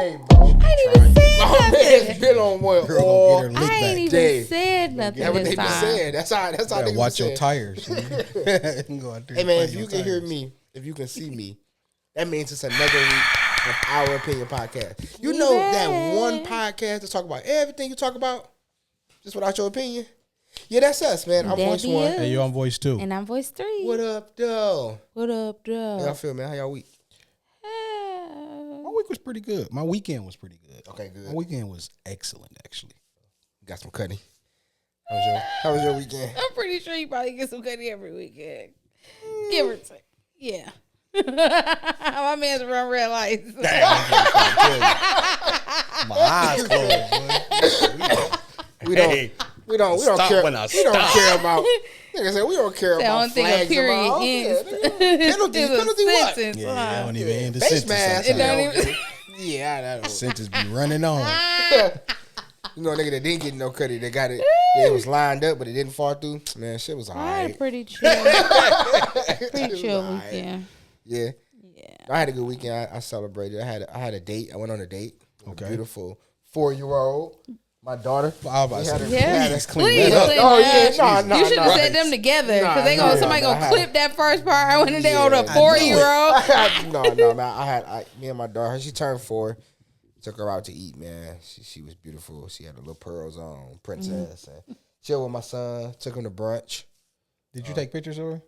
day, bro. I ain't even said My man's nothing. been on one Girl all gonna get her lick I ain't back. even day. said nothing That's what this they be time. saying. That's how Gotta niggas watch be your saying. tires. Go out there Hey and man, find if your you can hear tires. me, if you can see me, that means it's another week of Our Opinion Podcast. You We know back. that one podcast to talk about everything you talk about, just without your opinion. Yeah, that's us, man. I'm That voice be one. us. Hey, you on voice 2. And I'm voice 3. What up, though? What up, How y'all though? feel, man? How y'all week? My week was pretty good. My weekend was pretty good. Okay, good. My weekend was excellent, actually. Got some cutty. How was your weekend? I'm pretty sure you probably get some cutty every weekend. Give or take. Yeah. My man's run red lights. My eyes closed, boy. We don't Stop care. when I We don't stop. care about. Like I said, we don't care I about don't think a flags. period about, ends. penalty It's a what? sentence, Yeah, huh? I don't even end the Face sentence. mask. It don't sometimes. even- Yeah, I know. Sentence be running on. You know, a nigga that didn't get no cutty, they got it. It was lined up, but it didn't fall through. Man, shit was I had a alright. pretty chill alright. weekend. Yeah, Yeah. I had a good weekend. I celebrated. I had a date. I went on a date with Okay. a beautiful 4-year-old. My daughter. I was about to We had say, a- Yeah. please clean that up. clean Oh that yeah, up. no. You should have said Right. them together because Nah, they nah, somebody nah, gonna I clip that first part when they on a Yeah, 4-year-old. No, man. Me and my daughter. She turned 4. Took her out to eat, man. She was beautiful. She had the little pearls on, princess, and chilled with my son. Took him to brunch. Did you take pictures of her?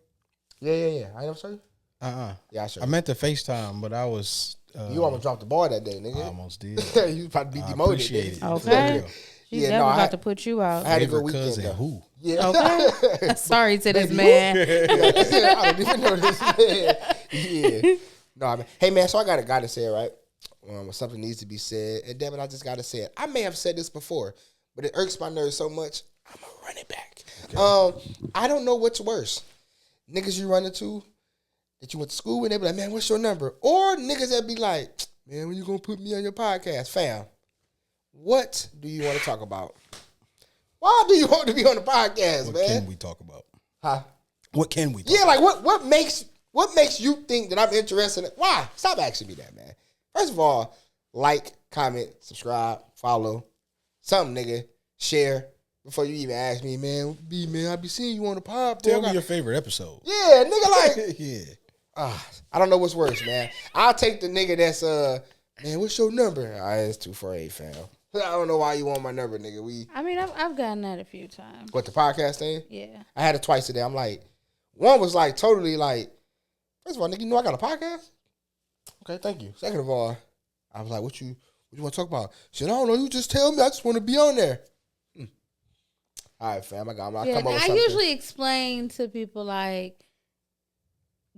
Yeah. I never saw you. Yeah, I showed I you. meant to FaceTime, but I was. You almost dropped the ball that day, I nigga. almost did. You probably be I demoted. appreciate it. nigga. Okay. She's Yeah, never no, I about had- to put you out. I had a good Favorite weekend. cousin though. who? Yeah. Okay. Sorry to this man. I don't even know this man. Yeah. No, I mean, hey man, so I gotta say it, right? Something needs to be said. And damn it, I just gotta say it. I may have said this before, but it irks my nerves so much, I'm gonna run it back. I don't know what's worse. Niggas you run into that you went to school with, they be like, man, what's your number? Or niggas that be like, man, when you gonna put me on your podcast? Fam, what do you want to talk about? Why do you want to be on the podcast, What man? can we talk about? Huh? What can we talk Yeah, like what makes you think that I'm interested in it? Why? Stop asking me that, man. First of all, like, comment, subscribe, follow, something, nigga. Share before you even ask me, man. I be seeing you on the pod. Tell bro. me your favorite episode. Yeah, nigga, like Yeah. I don't know what's worse, man. I'll take the nigga that's man, what's your number? It's 248, fam. I don't know why you want my number, nigga. I mean, I've gotten that a few times. What, the podcast thing? Yeah. I had it twice today. I'm like, one was like totally like, first of all, nigga, you know I got a podcast? Okay, thank you. Second of all, I was like, what you want to talk about? She said, I don't know. You just tell me. I just want to be on there. All right, fam. I come up with I something. usually explain to people like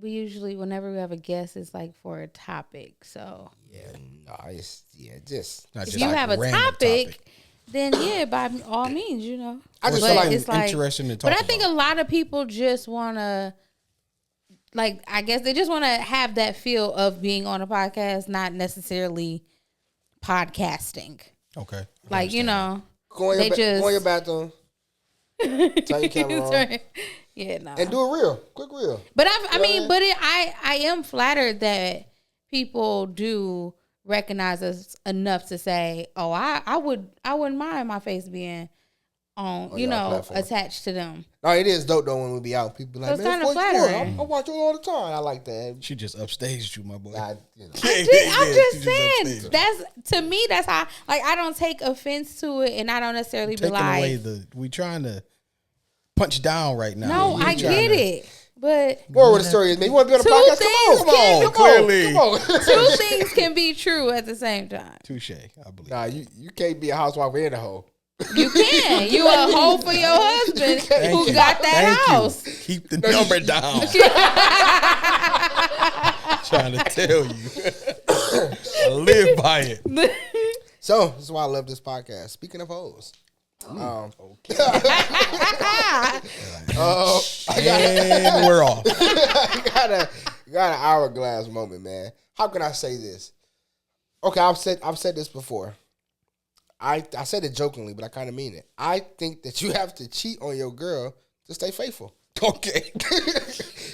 we usually whenever we have a guest, it's like for a topic. So Yeah, no, it's just. Not if just you like have a random topic, then yeah, by all means, you know. I just But feel like it's like, interesting to talk but I think about. a lot of people just want to, like, I guess they just want to have that feel of being on a podcast, not necessarily podcasting. Okay. I Like, you understand. know, Go in they your, go in your just- bathroom. Turn your camera on. Yeah, no. And do a reel. Quick reel. But You know what I am flattered that people do recognize us enough to say, oh, I wouldn't mind my face being on, your platform. attached to them. No, it is dope though when we be out. People be like, So it's man, kinda what you flattering. I watch you all the time. I like that. She just upstaged you, my boy. I'm I'm She just saying upstaged you. that's to me that's how like I don't take offense to it and I don't necessarily be Taking away like we trying to punch down right now. no, You I trying get to- it. But More what the story is, man. You want to be on the Two podcast? things Come on, can- come on, clearly. come on. two things can be true at the same time. Touche, I believe. Nah, you can't be a housewife and a hoe. You can. You a hoe for your husband Thank who you. got that Thank you. house. Keep the number down. Trying to tell you. I live by it. So this is why I love this podcast. Speaking of hoes, And we're off. got an hourglass moment, man. How can I say this? Okay, I've said this before. I said it jokingly, but I kind of mean it. I think that you have to cheat on your girl to stay faithful. Okay.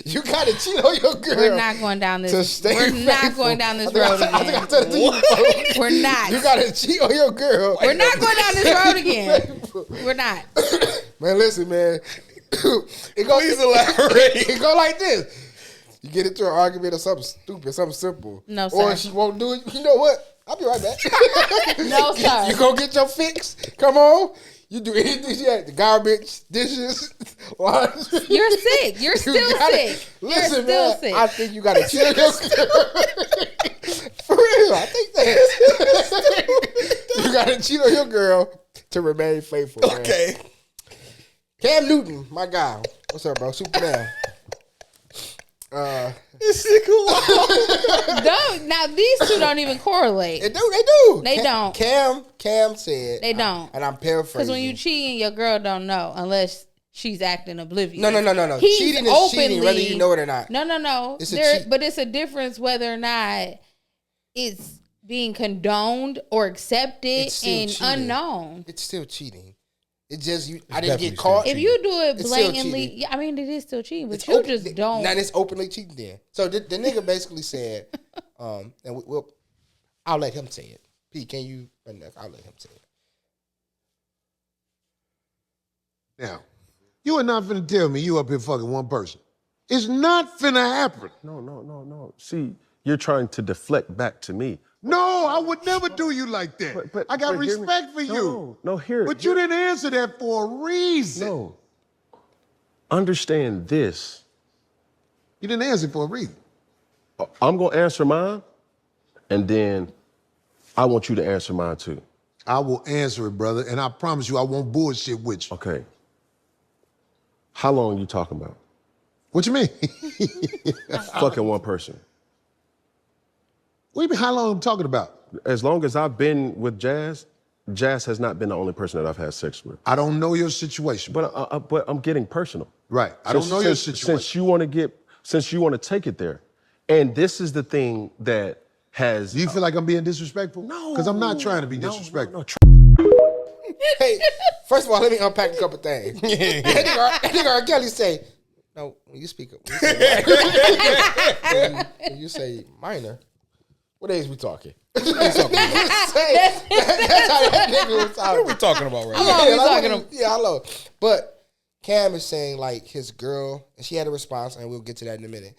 You gotta cheat on your girl. We're not going down to this. stay We're not faithful. going down this I think road I think I again. said it to you before. We're not. You gotta cheat on your girl. We're not going down this road again. We're not. Man, listen, man. It goes. Please elaborate. It go like this. You get into an argument or something stupid, something simple. No, Or sir. she won't do it. You know what? I'll be right back. No, sir. You go get your fix. Come on. You do anything you have. The garbage, dishes, laundry. You're sick. You're You still gotta- sick. Listen, You're still man. sick. I think you got to cheat on your girl. For real, I think that. You got to cheat on your girl to remain faithful. Man. Okay. Cam Newton, my guy. What's up, bro? Superman. This nigga. Don't. Now these two don't even correlate. They do. They don't. Cam said. They don't. And I'm paraphrasing. Because when you cheating, your girl don't know unless she's acting oblivious. No. He's Cheating is cheating, whether you know it or not. No. It's a cheat. But it's a difference whether or not it's being condoned or accepted It's still and cheating. unknown. It's still cheating. It's just you. I didn't definitely get still caught. If you do it It's still blatantly, cheating. yeah, I mean it is still cheating, but It's you open- just don't. Now it's openly cheating then. So the nigga basically said, and we'll, I'll let him say it. Pete, can you? I'll let him say it. Now, you are not finna tell me you up here fucking one person. It's not finna happen. No. See, you're trying to deflect back to me. No, I would never do you like that. I got but hear me. respect for you. No, here. But you didn't answer that for a reason. No. Understand this. You didn't answer for a reason. I'm gonna answer mine, and then I want you to answer mine too. I will answer it, brother, and I promise you I won't bullshit with you. Okay. How long you talking about? What you mean? Fucking one person. What do you mean, how long I'm talking about? As long as I've been with Jazz, Jazz has not been the only person that I've had sex with. I don't know your situation. But I'm getting personal. Right. I don't know your situation. Since you want to take it there, and this is the thing that has. Do you feel like I'm being disrespectful? No. Because I'm not trying to be disrespectful. Hey, first of all, let me unpack a couple things. That nigga R. Kelly say, no, when you speak up, when you say minor, what age we talking? That's how that nigga was talking. What are we talking about right How now? long we like, talking about? Yeah, I know. But Cam is saying like his girl, and she had a response, and we'll get to that in a minute.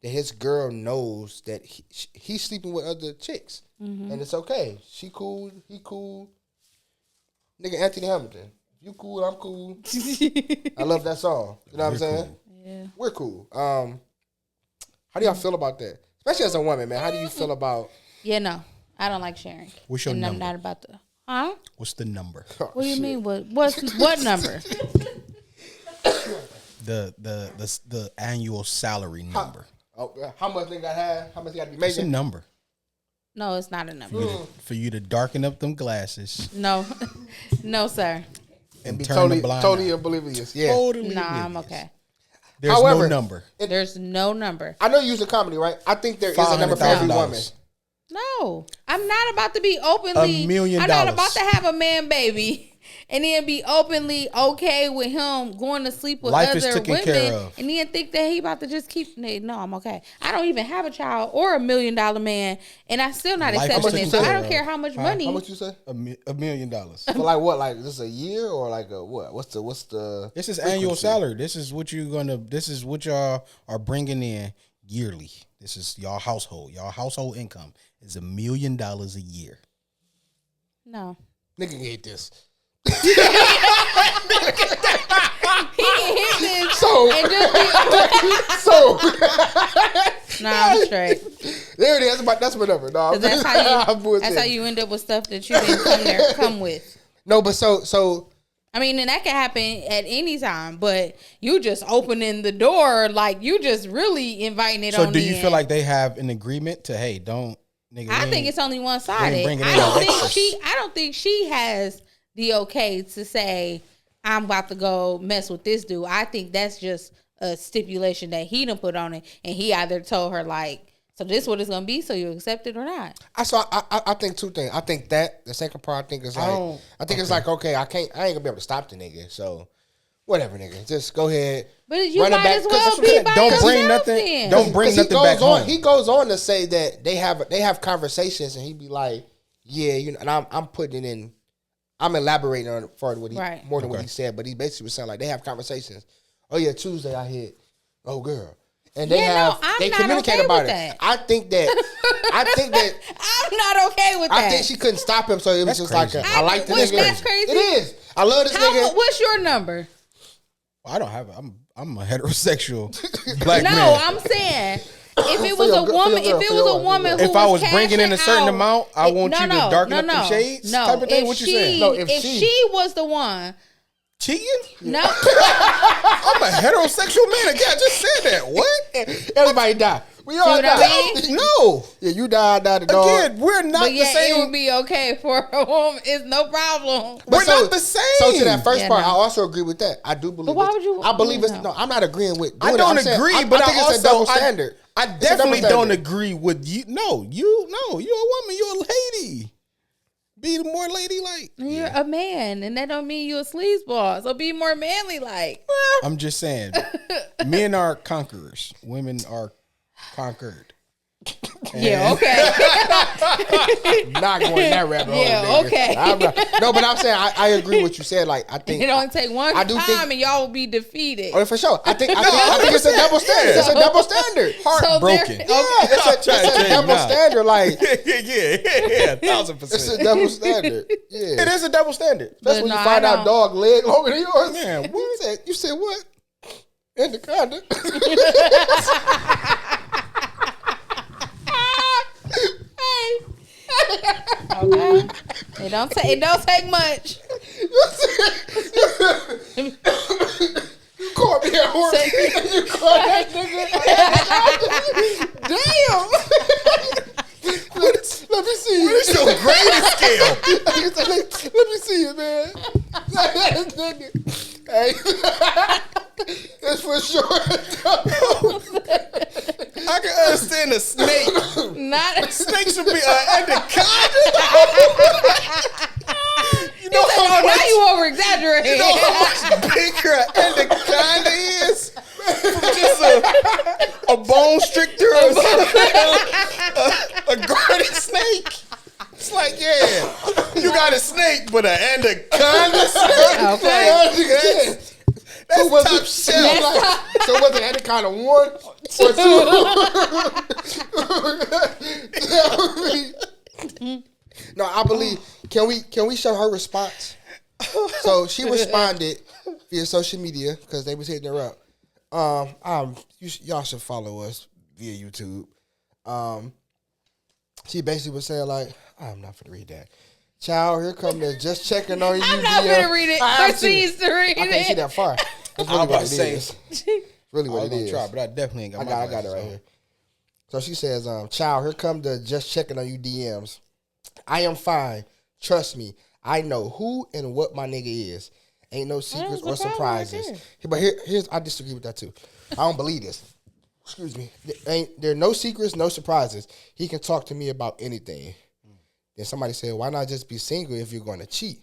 That his girl knows that he's sleeping with other chicks, and it's okay. She cool, he cool. Nigga Anthony Hamilton, you cool, I'm cool. I love that song. You know what I'm saying? Cool. Yeah. We're cool. How do y'all feel about that? Especially as a woman, man. How do you feel about? Yeah, no, I don't like sharing. What's your and I'm number? not about to. Huh? What's the number? What do you mean? What number? The annual salary number. How much they got to have? How much they got to be It's a making? number No, it's not a number. for you to darken up them glasses No, no, sir. And be turn totally, the blind totally eye. oblivious. Yeah. Totally Nah, I'm oblivious. okay. There's However, no number. There's no number. I know you use a comedy, right? I think there is a number for every woman. $500,000. No, I'm not about to be openly. $1 million. I'm not about to have a man baby and then be openly okay with him going to sleep with Life is other taken care women of. and then think that he about to just keep. No, I'm okay. I don't even have a child or $1 million man, and I still not Life is accepting taken it. So I care don't of. care how much money. How much you say? $1 million. For like what? Like this a year or like a what? What's the? This is annual salary. This is what this is what y'all are bringing in yearly. This is y'all household. Y'all household income is $1 million a year. No, Nigga get this. he can hit this So and just be. so Nah, I'm straight. there it is. That's my number. No, 'Cause that's how I'm you. bullshitting. That's how you end up with stuff that you didn't come with. No, but so I mean, and that can happen at any time, but you just opening the door, like you just really inviting it So on do you in. feel like they have an agreement to don't nigga? I think it's only one sided. bringing I in don't no think extras. I don't think she has the okay to say I'm about to go mess with this dude. I think that's just a stipulation that he done put on it, and he either told her like, so this what it's gonna be, so you accept it or not. I think two things. I think that the second part I think is like Oh. I think it's like okay, I ain't gonna be able to stop the nigga. So whatever, nigga. Just go ahead. But you run it might back, as well 'cause- be by don't bring yourself nothing. then. Don't bring 'Cause nothing back home. He goes on to say that they have conversations, and he be like, yeah, you know, and I'm putting it in. I'm elaborating on it for what he Right. more than what he said, but he basically was saying like they have conversations. Oh yeah, Tuesday I hit. Oh girl, and they I'm not communicate okay about with it. that. I think that I'm not okay with that. I think she couldn't stop him, so it was That's just crazy. like I like the Which nigga. that's crazy. It is. I love this nigga. What's your number? I don't have. I'm a heterosexual black No, man. I'm saying if it For was your a girl, woman, for your if it girl, was for a your woman girl. who If I was bringing in cashing a certain out- amount, I want you to darken up them shades type of thing? If What you she, saying? No, if if she was the one, Cheating? no, I'm a heterosexual man. Again, I just said that. What? Everybody die. We all what I die. mean? No. Yeah, you die, the dog. Again, we're not but the yeah, same. it would be okay for a woman. It's no problem. But We're not the same. So to that first Yeah, part, no. I also agree with that. I do believe. why it's- would you- I believe it's no. no. I'm not agreeing with. I doing it. don't I'm saying- agree, but think I it's a double also standard. I It's a double definitely don't standard. agree with you. No, you're a woman. You're a lady. Be more ladylike. You're a man, and that don't mean you a sleazeball. So be more manly, like. I'm just saying, men are conquerors. Women are conquered. Yeah, okay. Not going that rabbit hole. Yeah, nigga. okay. No, but I'm saying I agree with what you said. Like I think It only take one I do time, think- and y'all will be defeated. Oh, for sure. I think it's a double standard. It's a double standard. Heartbroken. So there- Yeah, it's a double standard. Like yeah, 1000%. it's a double standard. Yeah, It is a double standard. that's But when no, you find I out don't. dog leg longer than yours. Man, what? You said what? Anaconda. Okay. It don't take much. You called me a horse. You called that nigga. Damn. Let me see What is your grading scale? Let me see it, man. Hey, it's for sure. I can understand a snake. Not Snake should be an anaconda. You know how now much, you over exaggerating. you know how much bigger an anaconda is? From just a bone stricter or a garden snake. It's like, yeah, you got a snake, but an anaconda snake. Okay. That's was top it? shelf. So was it Anaconda 1 or 2? No, I believe. Can we show her response? So she responded via social media because they was hitting her up. Y'all should follow us via YouTube. She basically was saying like, I'm not gonna read that. Child, here come the just checking on you. I'm not via- gonna read it. I have Chris needs to read I can't see it. that far. That's I really was about what to it say. is. Really I what was it gonna is. try, but I definitely ain't got I my got it glasses right on. here. So she says, child, here come the just checking on you DMs. I am fine. Trust me. I know who and what my nigga is. Ain't no secrets or the problem right surprises. But here's I disagree with that too. I don't believe this. Excuse me. There are no secrets, no surprises. He can talk to me about anything. Then somebody said, why not just be single if you're going to cheat?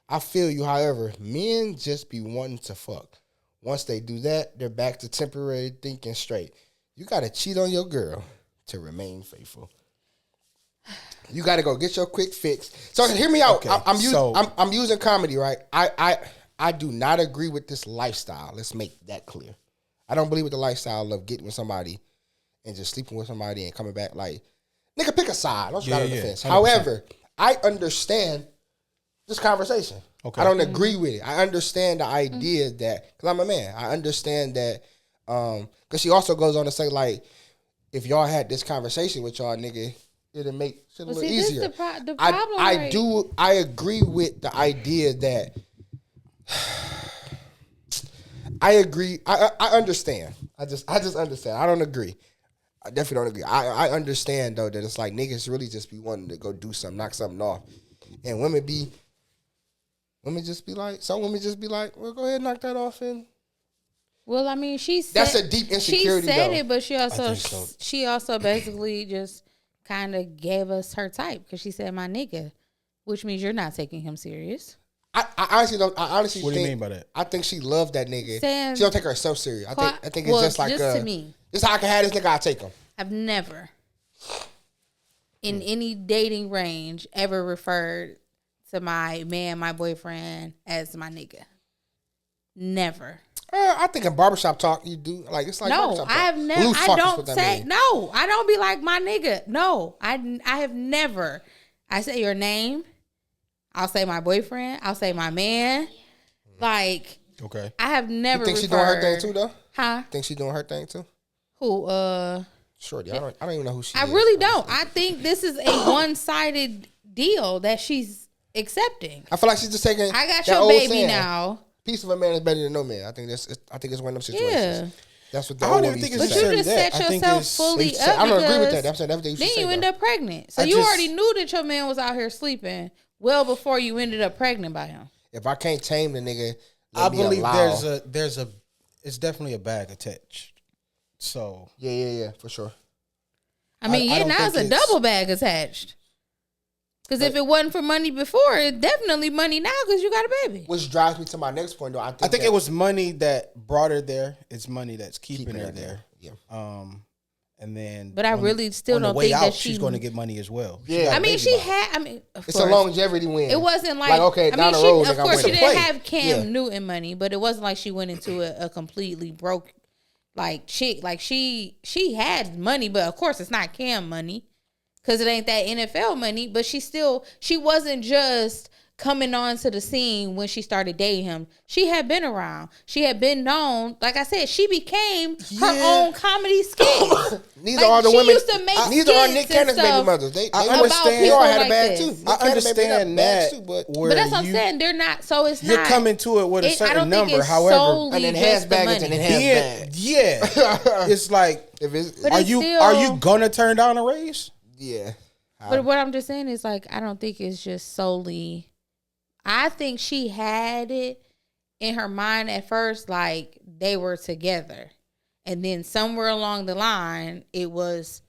I feel you. However, men just be wanting to fuck. Once they do that, they're back to temporary thinking straight. You got to cheat on your girl to remain faithful. You got to go get your quick fix. So hear me out. Okay, I'm using comedy, right? I do not agree with this lifestyle. Let's make that clear. I don't believe with the lifestyle of getting with somebody and just sleeping with somebody and coming back like, nigga, pick a side. Don't start a defense. 100%. However, I understand this conversation. Okay. I don't agree with it. I understand the idea that, because I'm a man, I understand that, because she also goes on to say, like, if y'all had this conversation with y'all, nigga, it'll make shit a little see, this easier. the problem, right? I agree with the idea that, I agree. I understand. I just understand. I don't agree. I definitely don't agree. I understand though that it's like niggas really just be wanting to go do something, knock something off, and women just be like, some women just be like, well, go ahead and knock that off, and Well, I mean, she said that's a deep insecurity. She said though. it, but she also think so. she also basically just kind of gave us her type because she said my nigga, which means you're not taking him serious. I honestly don't. I honestly What do you think, mean by that? I think she loved that nigga. Saying- She don't take herself serious. I think it's well, just like just to me. This how I can have this nigga. I take him. I've never, in any dating range, ever referred to my man, my boyfriend, as my nigga. Never. I think in barbershop talk you do like it's like No, barbershop talk. I have never. Loose I talk is don't what that say mean. no. I don't be like my nigga. No, I have never. I say your name. I'll say my boyfriend. I'll say my man. Like Okay. I have never. You think she doing her thing too though? Huh? Think she doing her thing too? Who? Shorty. I don't even know who she I is. really don't. I think this is a one-sided deal that she's accepting. I feel like she's just taking. I got that your old baby saying, now. Piece of a man is better than no man. I think it's one of them situations. Yeah. That's what the I don't old even used think to it's But say. you necessarily just that. set I think yourself it's- fully They say- up. I don't agree with because that. That's what they used to then say, you end though. up pregnant. So I you just- already knew that your man was out here sleeping well before you ended up pregnant by him. If I can't tame the nigga, I let me believe allow. there's a it's definitely a bag attached. So Yeah, for sure. I mean, I yeah, don't now it's think a it's- double bag attached. Because if it wasn't for money before, it's definitely money now because you got a baby. Which drives me to my next point, though. I think it was money that brought her there. It's money that's keeping her there. Yeah. And then, But I really still on don't the way think out, that she's she- going to get money as well. She Yeah. got a I mean, baby she by her. had. I mean, of It's course. a longevity win. It wasn't like okay, I down mean, the road, she, of nigga, I'm course, she winning. didn't Play. have Cam Yeah. Newton money, but it wasn't like she went into a completely broke like chick. Like she had money, but of course, it's not Cam money because it ain't that NFL money. But she wasn't just coming onto the scene when she started dating him. She had been around. She had been known. Like I said, she became her own comedy skit. Neither are the she women. used to make Neither are skits Nick and Cannon's baby stuff mothers. They I they understand. They all people had a like bag this. too. Nick I Cannon maybe understand got bags that. too, but But where that's what I'm you- saying. They're not. So it's You're not. coming to it with a I certain don't think number. it's However, solely an enhanced just the baggage money. and enhanced yeah, bag. yeah. It's like, If it's But are it's you still- gonna turn down a raise? yeah, But what I'm just saying is like I don't think it's just solely. I think she had it in her mind at first, like they were together, and then somewhere along the line, it was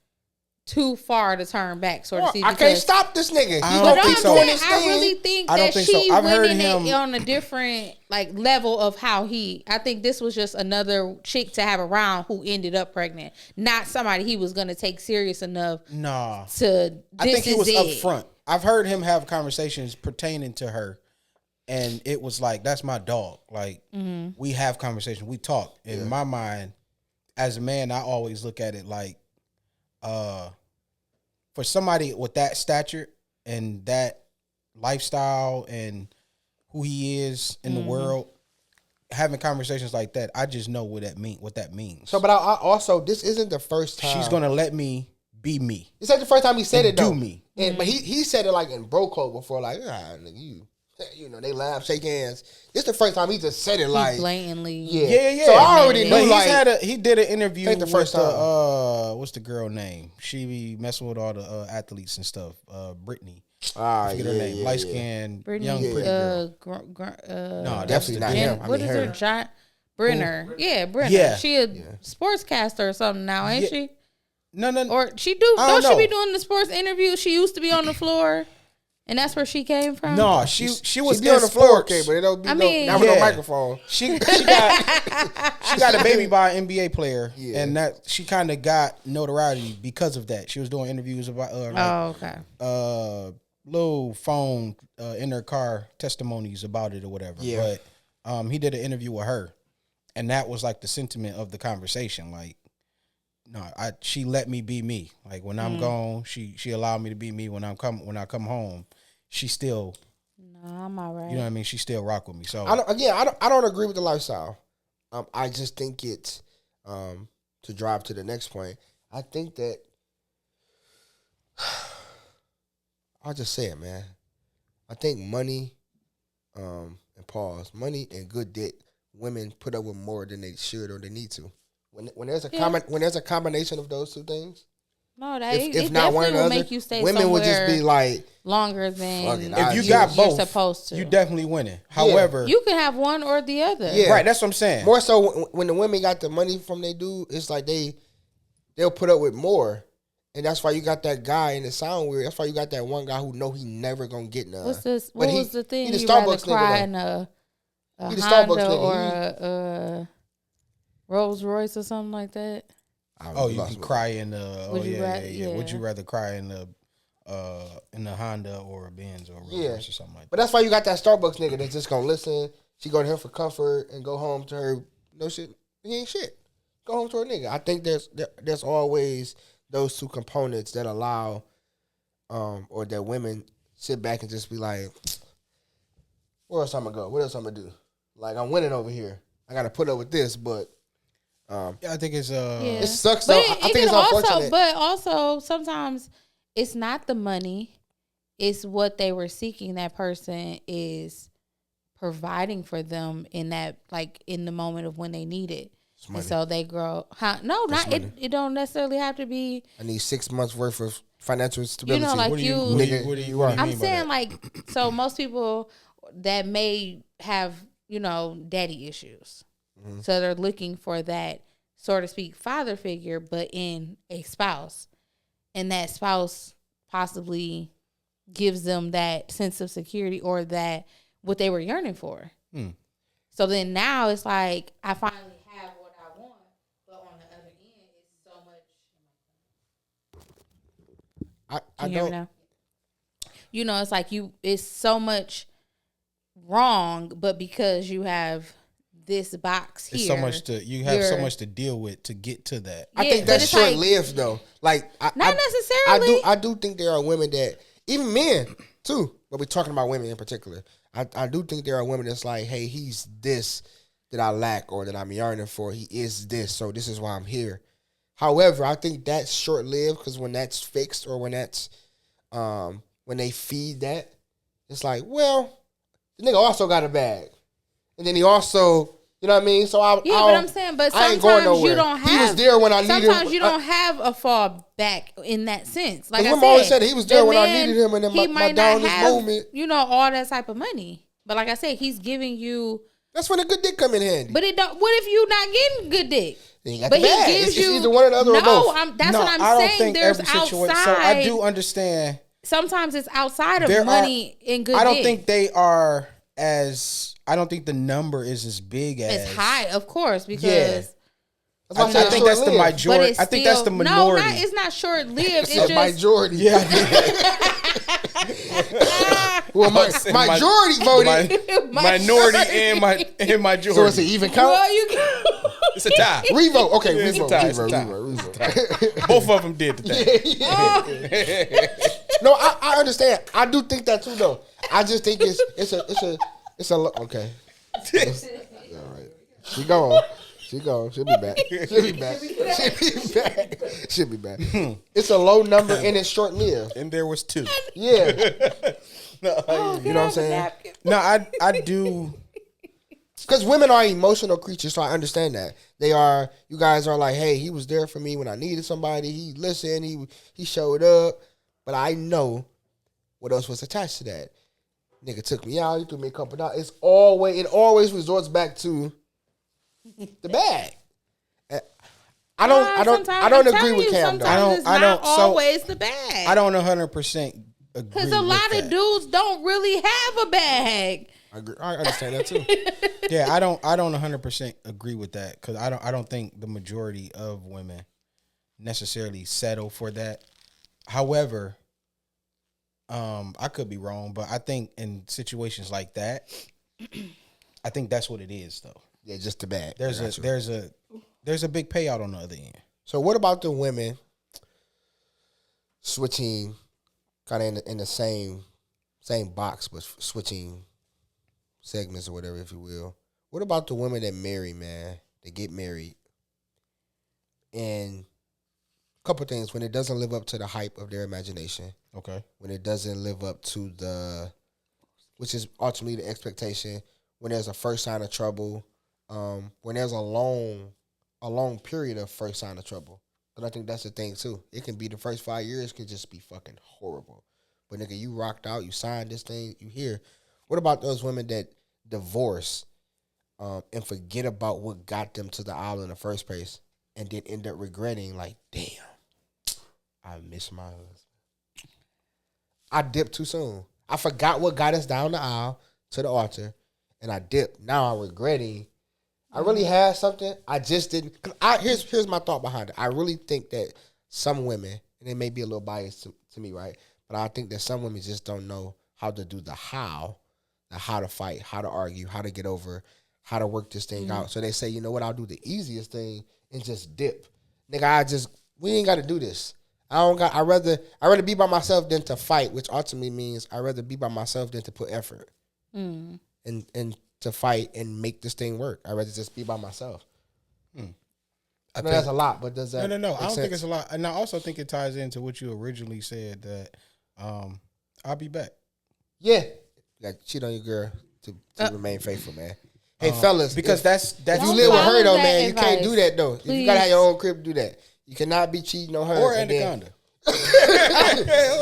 too far to turn back. Sort of. I can't stop this nigga. I He don't But gonna think keep I'm so. doing saying, his I thing. really think I don't that think so. she I've went heard in him- it on a different like level of how he. I think this was just another chick to have around who ended up pregnant, not somebody he was gonna take serious enough Nah, to. I think he was it. upfront. I've heard him have conversations pertaining to her, and it was like, that's my dog. Like, we have conversations, we talk. In my mind, as a man, I always look at it like, for somebody with that stature and that lifestyle and who he is in the world, having conversations like that, I just know what that means. So, but I also this isn't the first time she's gonna let me be me. This ain't the first time he said and it though. do me. And, but he said it like in bro code before, like you know, they laugh, shake hands. This the first time he just said it like Blatantly. yeah. So I already But knew But like he did an interview Ain't the first with time. what's the girl name? She be messing with all the athletes and stuff. Brittany. ah, I forget her name. Light skinned, Brittany, young pretty girl. definitely No, that's the not dude. him. I what mean, is her. her? John Brenner. Yeah, Brenner. Yeah. She a sportscaster or something now, ain't Yeah. she? No. Or she do? I Don't don't she be know. doing the sports interviews? She used to be on the floor, and that's where she came from. No, she was She in be on the floor, sports. okay, but it don't be I no, mean- not with no Yeah. microphone. She got a baby by an NBA player, Yeah. and that she kind of got notoriety because of that. She was doing interviews about Oh, okay. little phone in her car testimonies about it or whatever. Yeah. But he did an interview with her, and that was like the sentiment of the conversation. Like, no, she let me be me. Like when I'm gone, she allowed me to be me. When I come home, she still, No, I'm all right. you know what I mean. She still rock with me. So I don't agree with the lifestyle. I just think it's to drive to the next point. I think that I'll just say it, man. I think money, and money and good dick, women put up with more than they should or they need to. When there's a combination of those two things, No, that if it not one definitely or the will other, make you stay women would just somewhere be like, longer Fuck than it, if you you're got both, supposed to. you definitely winning. However, You can have one or the other. Yeah. right, that's what I'm saying. more so when the women got the money from they dude, it's like they'll put up with more, And that's why you got that guy, and it sound weird. That's why you got that one guy who know he never gonna get none. What's this? But What was the thing? He the You rather Starbucks cry nigga. in a He the Starbucks Honda nigga. or a Rolls Royce or something like that? Oh, you can cry in the. Would Oh you yeah, ra- yeah, yeah. Would yeah. you rather cry in the Honda or a Benz or a Rolls Yeah. Royce or something like But that? that's why you got that Starbucks nigga that's just gonna listen. She go to him for comfort and go home to her. No shit. He ain't shit. Go home to her nigga. I think there's always those two components that allow, or that women sit back and just be like, where else I'm gonna go? What else I'm gonna do? Like, I'm winning over here. I gotta put up with this, but Yeah, I think it's it sucks But though. it, I it think can it's also, unfortunate. but also sometimes it's not the money; it's what they were seeking. That person is providing for them in that, like in the moment of when they need it, and so they grow. No, not it. It don't necessarily have to be. I need 6 months worth of financial You stability. know, like what do you, you. what do you, Nigga, what do you, you what do are. you I'm mean by saying that? like, so most people that may have, daddy issues. Mm-hmm. So they're looking for that, so to speak, father figure, but in a spouse. And that spouse possibly gives them that sense of security or that what they were yearning for. So then now it's like, I finally have what I want, but on the other end, it's so much. I Can you hear me don't. now? It's like it's so much wrong, but because you have this box here, It's so much you have so you're- much to deal with to get to that. I Yeah, think but that's it's short like- lived though. Like Not necessarily. I do think there are women that, even men too, but we're talking about women in particular. I do think there are women that's like, hey, he's this that I lack or that I'm yearning for. He is this, so this is why I'm here. However, I think that's short lived because when that's fixed or when that's when they feed that, it's like, well, the nigga also got a bag, and then he also, you know what I mean. So I but I'm saying, but I ain't going sometimes you nowhere. don't have. He was there when I needed him. Sometimes you don't have a fall back in that sense. Like I Because said, Mama always said he was there the when I man, needed him, and then he my might down not this have, moment. all that type of money. But like I said, he's giving you. That's when a good dick come in handy. But it don't. What if you not getting good dick? Then you got But the he bag. gives It's you either one or the other no. or both. That's what I'm I don't saying. think There's every situation. outside. So I do understand. Sometimes it's outside of There money and good. I don't dick. think they are as. I don't think the number is as big as. It's high, of course, because. That's why I said think that's the short-lived. But majority. it's I think that's the still- minority. No, it's not short lived. It's Said just majority. Yeah, Well, said majority voted. minority and majority. So it's an even count. well, you can. It's a tie. Revote. Okay, Yeah, it's a revote. tie, it's a Revote. Both of them did the thing. No, I understand. I do think that too, though. I just think it's a okay. All right. She gone. She gone. She'll be back. She'll be back. She'll be back. She'll be back. It's a low number and it's short lived. And there was two. Yeah. Oh, You know what I'm saying? No, I do. Because women are emotional creatures, so I understand that. They are, you guys are like, hey, he was there for me when I needed somebody. He listened. He showed up. But I know what else was attached to that. Nigga took me out. He threw me a couple dollars. It always resorts back to the bag. I don't agree with Cam though. Sometimes it's I not don't- so- always the bag. I don't 100% agree. Because a lot with of that. dudes don't really have a bag. I agree. I understand that too. Yeah, I don't 100% agree with that because I don't think the majority of women necessarily settle for that. However, I could be wrong, but I think in situations like that, I think that's what it is though. Yeah, just the bag. There's I got you. a big payout on the other end. So what about the women switching kind of in the same box, but switching segments or whatever, if you will? What about the women that marry, man? They get married, and a couple things when it doesn't live up to the hype of their imagination, Okay. when it doesn't live up to which is ultimately the expectation, when there's a first sign of trouble, when there's a long period of first sign of trouble. But I think that's the thing too. It can be the first 5 years can just be fucking horrible. But nigga, you rocked out, you signed this thing, you here. What about those women that divorce and forget about what got them to the aisle in the first place and then end up regretting, like, damn, I miss my husband. I dipped too soon. I forgot what got us down the aisle to the altar, and I dipped. Now I'm regretting. I really had something. I just didn't. Here's my thought behind it. I really think that some women, and it may be a little biased to me, right? But I think that some women just don't know how to do the how to fight, how to argue, how to get over, how to work this thing out. So they say, you know what? I'll do the easiest thing and just dip. Nigga, we ain't got to do this. I'd rather be by myself than to fight, which ultimately means I'd rather be by myself than to put effort and to fight and make this thing work. I'd rather just be by myself. I know that's a lot, but does that No. make I don't think sense? it's a lot. And I also think it ties into what you originally said that I'll be back. Yeah. You got to cheat on your girl to remain faithful, man. Hey, fellas. Because if that's you Don't live with her, follow though, that man, you can't advice. do that, though. If you got to have your own crib to do that. You cannot be cheating on her. or and then- Anaconda.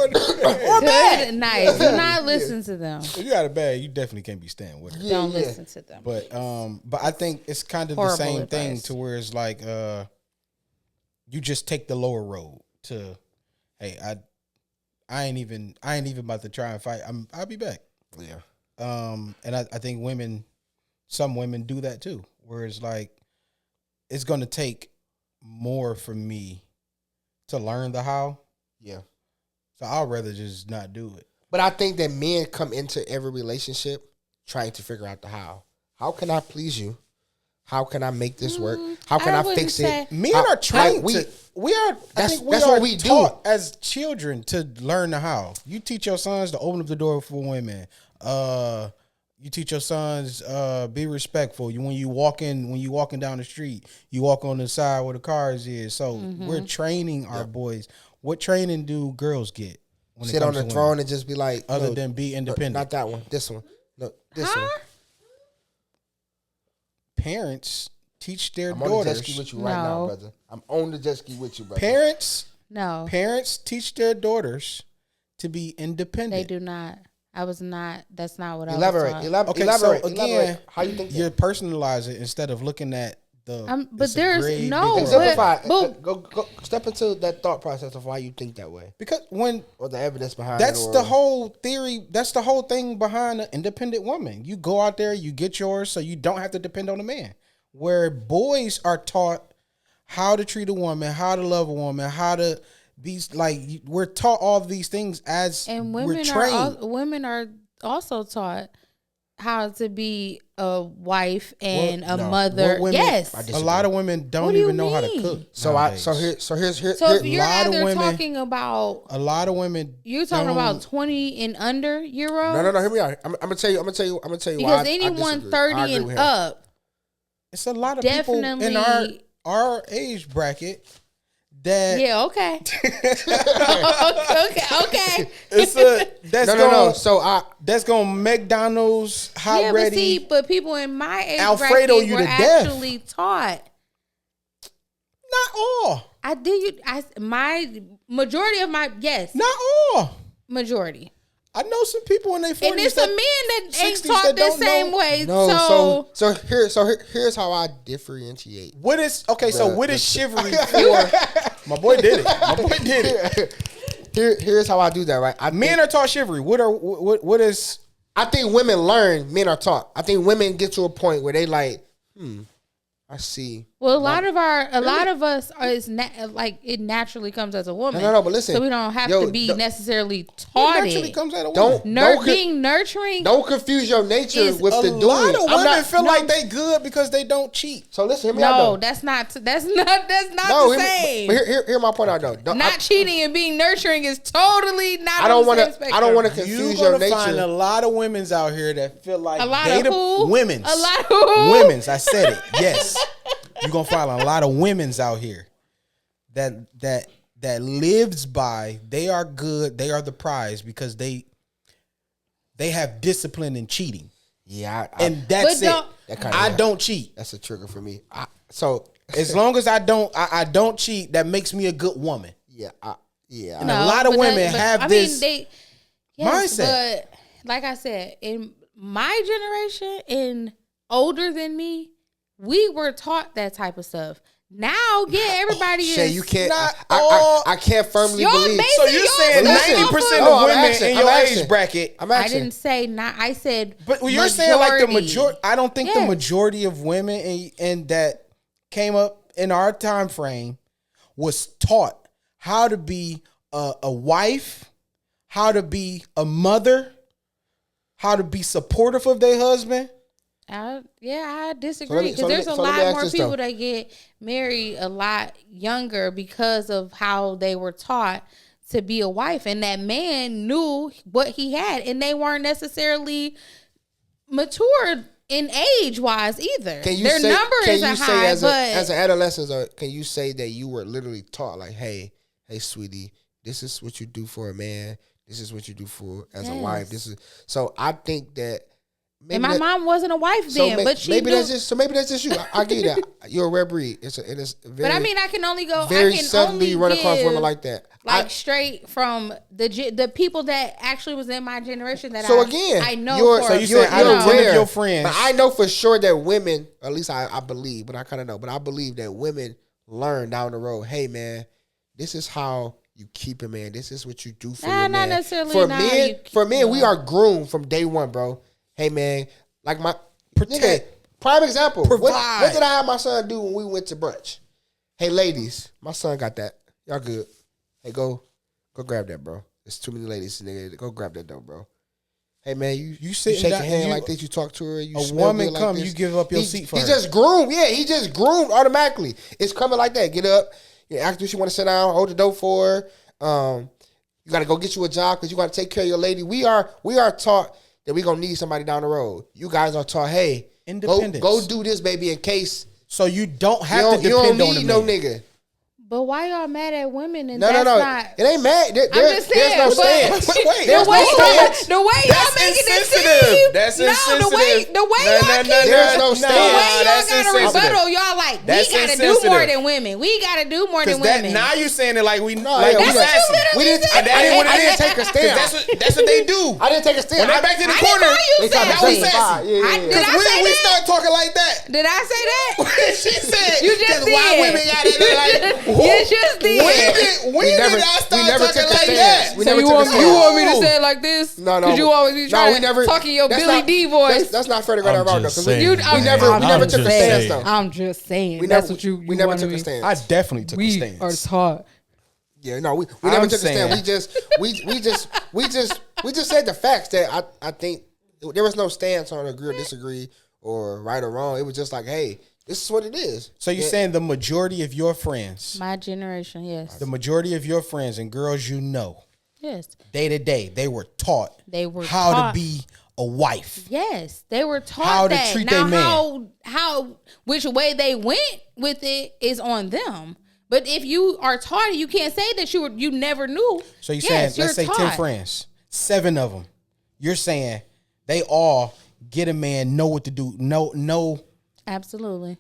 Good night. Do not listen to them. If you got a bag, you definitely can't be staying with her. Don't yeah. listen to them. But I think it's kind of Horrible the same thing advice. to where it's like you just take the lower road to, hey, I ain't even about to try and fight. I'll be back. Yeah. And I think some women do that too, where it's like it's gonna take more for me to learn the how. Yeah. So I'd rather just not do it. But I think that men come into every relationship trying to figure out the how. How can I please you? How can I make this work? How can I wouldn't fix say- it? Men How- are trained. like, I That's think we what are we do. taught as children to learn the how. You teach your sons to open up the door for women. You teach your sons be respectful. When you walking down the street, you walk on the side where the cars is. So we're training our boys. What training do girls get? When it sit on comes the to throne women? and just be like, Other no, than be no, independent. not that one. This one. No, this one. Parents teach their I'm on the jet ski daughters. with you right now, No. brother. I'm on the jet ski with you, brother. No, Parents teach their daughters to be they independent. do not. I was not. That's not what I was Elaborate. taught. Okay, Elaborate. so again, Elaborate. How you think you that? personalize it instead of looking at the. But it's a there's great no- big Exemplify. but- Go step into that thought process of why you think that way, because when or the evidence behind that's it. or- the whole theory. That's the whole thing behind an independent woman. You go out there, you get yours, so you don't have to depend on a man. Where boys are taught how to treat a woman, how to love a woman, how to be like. We're taught all of these things as And we're women trained. women are also taught how to be a wife and a no. mother. What women- Yes. I A disagree. lot of women don't What do you even know how to mean? cook. So nowadays. here's So if here- you're lot of either women- talking about a lot of women. you're talking don't- about 20 and under year olds. no. Hear me out. I'm gonna tell you. why Because I anyone disagree. I 30 agree and with him. up, It's a lot of people in Definitely- our age bracket that yeah, okay. okay. that's No. So that's gonna McDonald's hot Yeah, ready. but people in my age Alfredo bracket you were to death. actually taught. Not all, I did. My majority of my not all. majority. I know some people in their 40s. And it's a that- men that ain't 60s taught that the don't same know. way. no. So here's how I differentiate. What is okay? So what is the- chivalry for? My boy did it. Here's how I do that. Right. Men are taught chivalry. What is? I think women learn. Men are taught. I think women get to a point where they like, I see. well, a lot of us are like it naturally comes as a woman. No, but listen. so we don't have Yo, to be don't- necessarily What taught naturally it. comes out of women? Don't Being nurturing. Don't confuse your nature Is with A the doing. lot of I'm women not- feel no, like they good because they don't cheat. So listen, hear me out No, though. that's not No, the hear me- same. But hear my point out though. Not cheating and being nurturing is totally not. I don't want to. I don't want to You're confuse your gonna find a nature. lot of women's out here that feel like A lot they of the who? women's. A lot of who? Women's. I said it. Yes. You're gonna find a lot of women's out here that lives by they are good, they are the prize because they have discipline in cheating. Yeah, And that's But don't- it. That kinda- I don't cheat. that's a trigger for me. So As long as I don't cheat, that makes me a good woman. yeah, And a lot of but women have this mindset. But like I said, in my generation and older than me, we were taught that type of stuff. Now, yeah, everybody Shay, is. you can't. Not I can't firmly Y'all believe. basing So you're yours saying off 90% of- No, of I'm women asking, in I'm your asking. age bracket? I'm I asking. didn't say not. I said, But you're saying like the majority. I don't think the Yes. majority of women and that came up in our time frame was taught how to be a wife, how to be a mother, how to be supportive of their husband. I disagree So let me- because so let me- there's a so let me lot ask more this, people though. that get married a lot younger because of how they were taught to be a wife, and that man knew what he had, and they weren't necessarily matured in age wise either. Can you Their say, number can isn't you say high, as but an adolescent, or can you say that you were literally taught like, hey, sweetie, this is what you do for a man. This is what you do for as a wife. This is so. I think that. Maybe and my mom wasn't a wife so then, but she maybe knew. maybe that's just you. I get that. You're a rare breed. It is very. But I mean, I can only go. very I can suddenly only run across give, women like that. straight from the people that actually was in my generation that So again, I know. you're, for So a you you're, saying out you're of 10 rare, of your friends, but I know for sure that women, at least I believe, but I kind of know, but I believe that women learn down the road. Hey man, this is how you keep a man. This is what you do for your not man. necessarily For not how men, you for men, we no. are groomed from day one, bro. Hey man, like my Protect. nigga, prime example. What Provide. did I have my son do when we went to brunch? Hey ladies, my son got that. Y'all good? Hey, go grab that, bro. There's too many ladies, nigga. Go grab that though, bro. Hey man, you sitting shake down- your hand you- like this. You talk to her. You a smell woman good like come, this. you give up your seat for he her. just groomed. Yeah, he just groomed automatically. It's coming like that. Get up. After she want to sit down, hold the door for her. You got to go get you a job because you got to take care of your lady. We are taught that we gonna need somebody down the road. You guys are taught, hey, Independence. go do this, baby, in case so you don't you have don't, to you depend don't on need the no man. nigga. But why y'all mad at women? And No, that's no. not. It ain't mad. I'm just saying, there's no but stance. Wait, There's the way, no stance. the way y'all That's making it insensitive. seem. That's no, insensitive. the way No, y'all no, keep no, There's no the stance. way y'all That's got to insensitive. rebuttal, y'all like That's we gotta do insensitive. more than women. We gotta do more than Because women. now you saying it like we No, like yeah, we we That's what you sassy. literally We didn't. said. I didn't take a 'Cause stand. that's what they do. I didn't take a stand. When they back to the I didn't corner, call you they tried to sassy. that was sassy. Yeah. Did Because I when say we that? start talking like that, Did I say that? she said, You just 'cause why did. women got it like, You just did. when did I start talking like that? We never took a stance. You want me to say it like this? No. Because you always be trying to talk in your that's Billy not- D voice. That's not fair to go I'm that route though. just 'cause saying, we man. never I'm took a just stance saying. though. I'm just saying. We That's never- what you we never wanna took a be. stance. I definitely took a We stance. are taught. Yeah, no, we never I'm took a stand. saying- We just said the facts that I think there was no stance on agree or disagree or right or wrong. It was just like, hey, this is what it is. So you're saying the majority of your friends, My generation, yes. the majority of your friends and girls you know, Yes. day to day, they were taught They were how taught. to be a wife. Yes, they were taught How to that. treat Now, their man. how which way they went with it is on them. But if you are taught it, you can't say that you never knew. So you're Yes, saying, let's say you're 10 taught. friends, 7 of them, you're saying they all get a man, know what to do, know. Absolutely.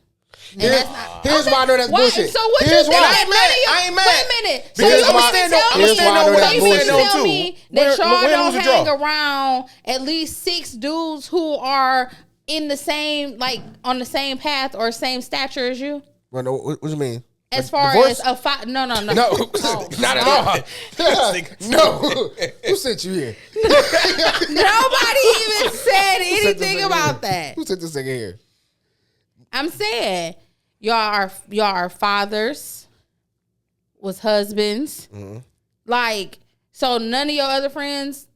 Here's why I know that's Why? bullshit. So what Here's you think? why. that none of you- I ain't mad. Wait a minute. Because so you I'ma mean to stand tell on- me, I'ma stand on so that you mean to bullshit. tell too. me Win that or- y'all win or don't lose or draw. hang around at least 6 dudes who are in the same, like on the same path or same stature as you? Well, no, what you mean? As far Divorce? as a five, no. No, Oh, not at all. No, who sent you here? Nobody even said anything this about nigga that. Who sent this nigga here? I'm saying y'all are fathers, was husbands. Mm-hmm. Like, so none of your other friends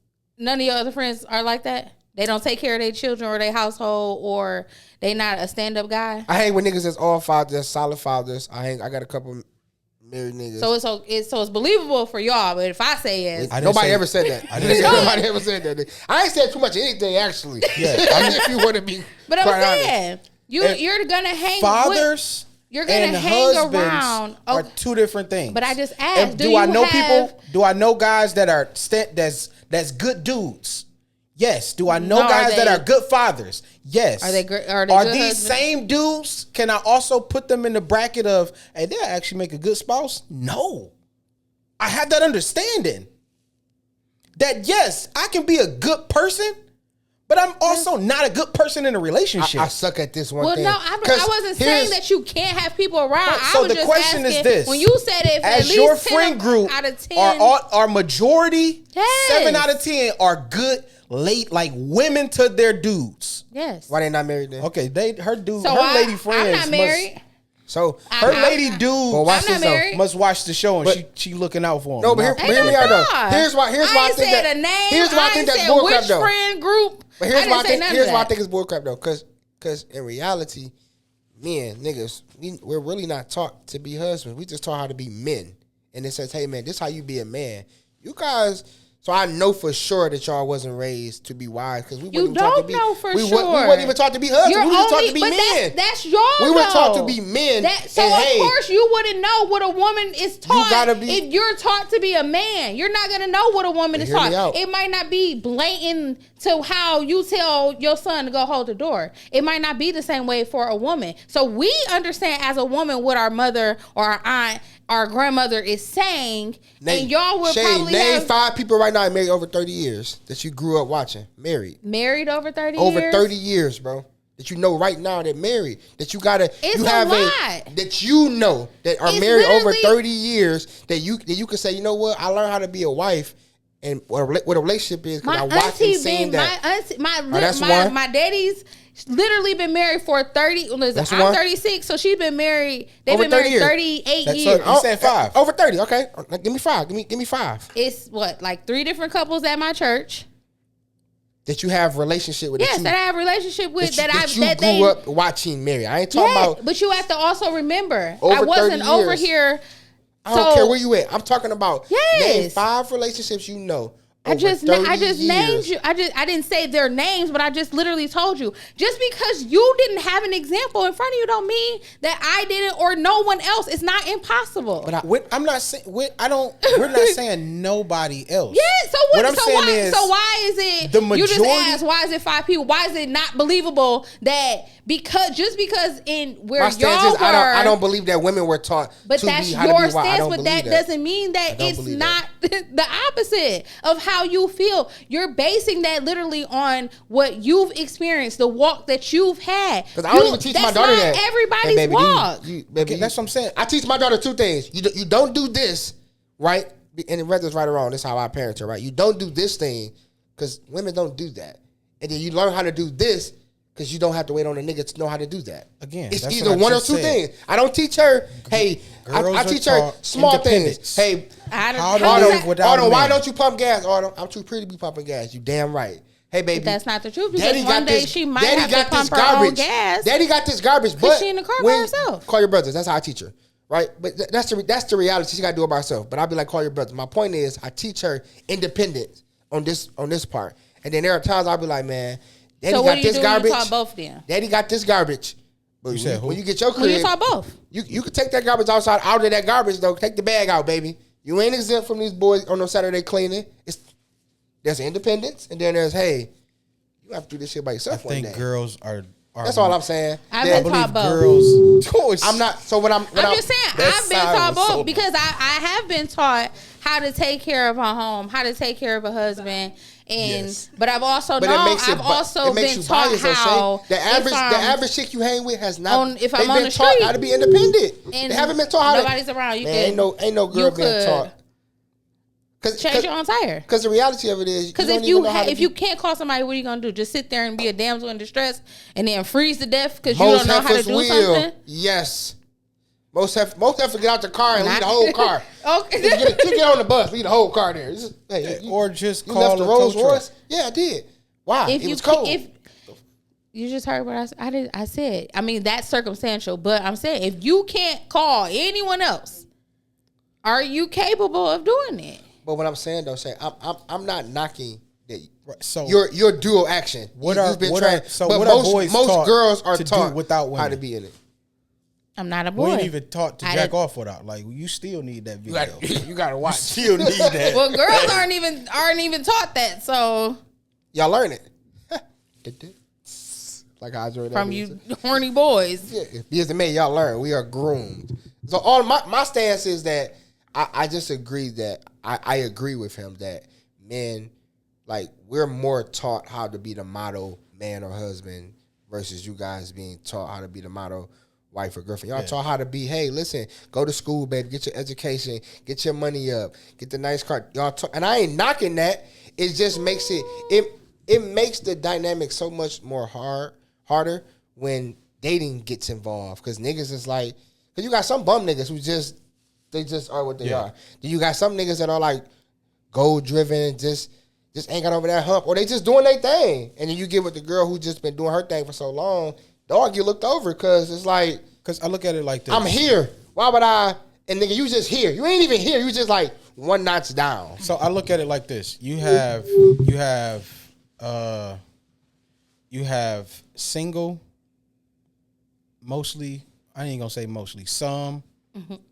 are like that? They don't take care of their children or their household, or they not a stand-up guy? I hang with niggas that's all fathers, solid fathers. I got a couple married niggas. So it's believable for y'all, but if I say yes, I didn't Nobody say- ever said that. I didn't say Nobody ever said that. I ain't said too much of anything actually. Yeah, if you want to be, but I'm quite honest. saying you're gonna hang with, Fathers you're gonna and hang husbands around. are Okay. 2 different things. But I just asked, And do I you know have- people? Do I know guys that are that's good dudes? Yes. Do I know No, are guys that they- are good fathers? Yes. Are they good these husbands? same dudes? Can I also put them in the bracket of, hey, they'll actually make a good spouse? No. I have that understanding that yes, I can be a good person, But I'm also not a good person in a relationship. I suck at this one Well, thing. no, I 'Cause wasn't here's- saying that you can't have people around. Right, I so was the just question is asking, this: when you said if at as least your 10 friend group out of 10 are majority, Yes. 7 out of 10 are good late like women to their dudes. yes. Why they not married then? Okay, her dude, So her lady friends. I'm not married. So Her lady dude Well, watch I'm not this though. married. must watch the show and But- she looking out for him. No, but Not- hear me out though. Here's why I I ain't think said that. a name. Here's why I ain't think that's said bullcrap which though. friend group. But here's why I think none here's of why I that. think it's bullcrap though, because in reality, men, niggas, we're really not taught to be husbands. We just taught how to be men, and it says, hey man, this is how you be a man. You guys. So I know for sure that y'all wasn't raised to be wise because we You wasn't taught to don't be. know for we sure. We weren't even taught to be husbands. You're We were taught only- to be but men. That's y'all. We were taught to though. be men. So and of hey, course you wouldn't know what a woman is taught. gotta be- if you're taught to be a man, you're not gonna know what a woman is Hear me taught. out. It might not be blatant to how you tell your son to go hold the door. It might not be the same way for a woman. So we understand as a woman what our mother or our aunt, our grandmother is saying, and y'all would Shay, probably name have 5 people right now married over 30 years that you grew up watching. Married. married over 30 Over years. 30 years, bro. That you know right now that married. That you gotta It's you a have lot. that you know that are It's married over literally- 30 years that you can say, you know what, I learned how to be a wife and what a relationship is because My I watched and auntie seen been that. my auntie that's my one. my daddy's literally been married for 30. Listen, That's I'm one. 36, so she's been married. They've Over been 30 married years. 38 That's years. You said 5. Over 30, okay. Give me 5. Give me 5. It's what, like 3 different couples at my church. That you have relationship with. Yes, that I have a relationship with that you that grew they up watching married. I ain't talking yeah, about. but you have to also remember, Over I wasn't 30 over years. here. I don't care where you at. I'm talking about name Yes. 5 relationships you know. I over just 30 named years. you. I didn't say their names, but I just literally told you. Just because you didn't have an example in front of you don't mean that I didn't or no one else. It's not impossible. But I'm not saying we're not saying nobody else. yeah, so What I'm saying is why is it the you just majority- asked why is it 5 people? Why is it not believable that because in where My y'all stance is were I don't believe that women were taught but to that's be how your to be wild. I stance, don't but believe that doesn't mean that don't it's believe not the opposite of how you feel. You're basing that literally on what you've experienced, the walk that you've had. Because I don't even teach my daughter not that. everybody's Hey, baby, walk. baby, Okay, that's what I'm saying. I teach my daughter 2 things. You don't do this, right? And whether it's right or wrong, this is how I parent her, right? You don't do this thing because women don't do that. And then you learn how to do this because you don't have to wait on a nigga to know how to do that. Again, it's that's either what I one or just 2 said. things. I don't teach her, hey, Girls I are teach her taught small things. independence. Hey, I don't- How to how does live that- without Autumn, why men. don't you pump gas, Autumn? I'm too pretty to be pumping gas. You damn right. Hey, baby. But that's not the truth because Daddy one got day this- she might Daddy have got to pump this her own garbage. gas. Daddy got this garbage, but she in the car by herself. Call your brothers. That's how I teach her, right? But that's the reality. She got to do it by herself. But I'll be like, call your brothers. My point is, I teach her independence on this part, and then there are times I'll be like, man, Daddy So got what do you this do? garbage. You taught both of them. Daddy got this garbage. But You said who? when you get your Well, you crib, taught both. you can take that garbage outside, out of that garbage though. Take the bag out, baby. You ain't exempt from these boys on no Saturday cleaning. There's independence, and then there's hey, you have to do this shit by I yourself one think day. girls are That's all I'm saying. I've That- been taught both. girls. I'm not. So when I'm I'm just saying, that I've been side taught was both so because I have been taught how to take care of a home, how to take care of a husband, and Yes. but I've also But known, it makes I've also been taught how the average if I'm- the average chick you hang with has not. if I'm they've on been the taught street how to be independent. and They haven't been taught how nobody's to. around, you Man, could ain't no girl you being could taught. change your own tire. Because the reality of it is, Because don't if even you know how to if be- you can't call somebody, what are you gonna do? Just sit there and be a damsel in distress and then freeze to death because you most don't know how to heifers do will. something? Yes. Most heifers get out the car and leave the whole car. Okay. You get on the bus, leave the whole car there. It's just, hey, or just you call left the a Rolls tow truck. Royce. Yeah, I did. Why? If it you was cold. if you just heard what I said. I mean that's circumstantial, but I'm saying if you can't call anyone else, are you capable of doing it? But what I'm saying though, I'm not knocking that. Right, so your dual action. What You've been are trained. so but what most, are boys most taught girls are to do taught without how to women? be in it. I'm not a We boy. ain't even taught to I jack didn't- off without. Like you still need that video. You gotta watch. Still need that. Well, girls aren't even taught that. So Y'all learn it. Like how I enjoy that. from music. you horny boys, Yeah, because the man, y'all learn. We are groomed. So all my stance is that I just agree that I agree with him that men like we're more taught how to be the model man or husband versus you guys being taught how to be the model wife or girlfriend. Y'all taught how to be, hey, listen, go to school, baby, get your education, get your money up, get the nice car. Y'all and I ain't knocking that. It just makes it makes the dynamic so much more harder when dating gets involved. Cause niggas is like, cause you got some bum niggas who they just are what they are. Then you got some niggas that are like goal driven and just ain't got over that hump, or they just doing their thing. And then you get with the girl who just been doing her thing for so long, dog, you looked over because it's like, because I look at it like this. I'm here. Why would I? And nigga, you just here. You ain't even here. You just like one notch down. So I look at it like this. You have single, mostly, I ain't gonna say mostly, some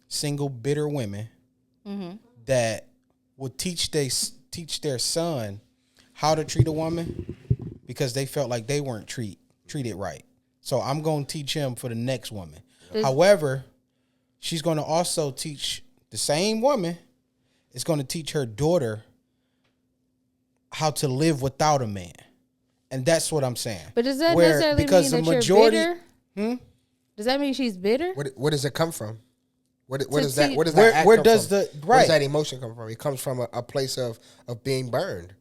single bitter women that would teach their son how to treat a woman because they felt like they weren't treated right. So I'm going to teach him for the next woman. However, she's going to also teach the same woman is going to teach her daughter how to live without a man. And that's what I'm saying. But does that necessarily mean that you're bitter? Does that mean she's bitter? Where does it come from? Where does teach- that act Where come does from? the Where does right? that emotion come from? It comes from a place of being burned.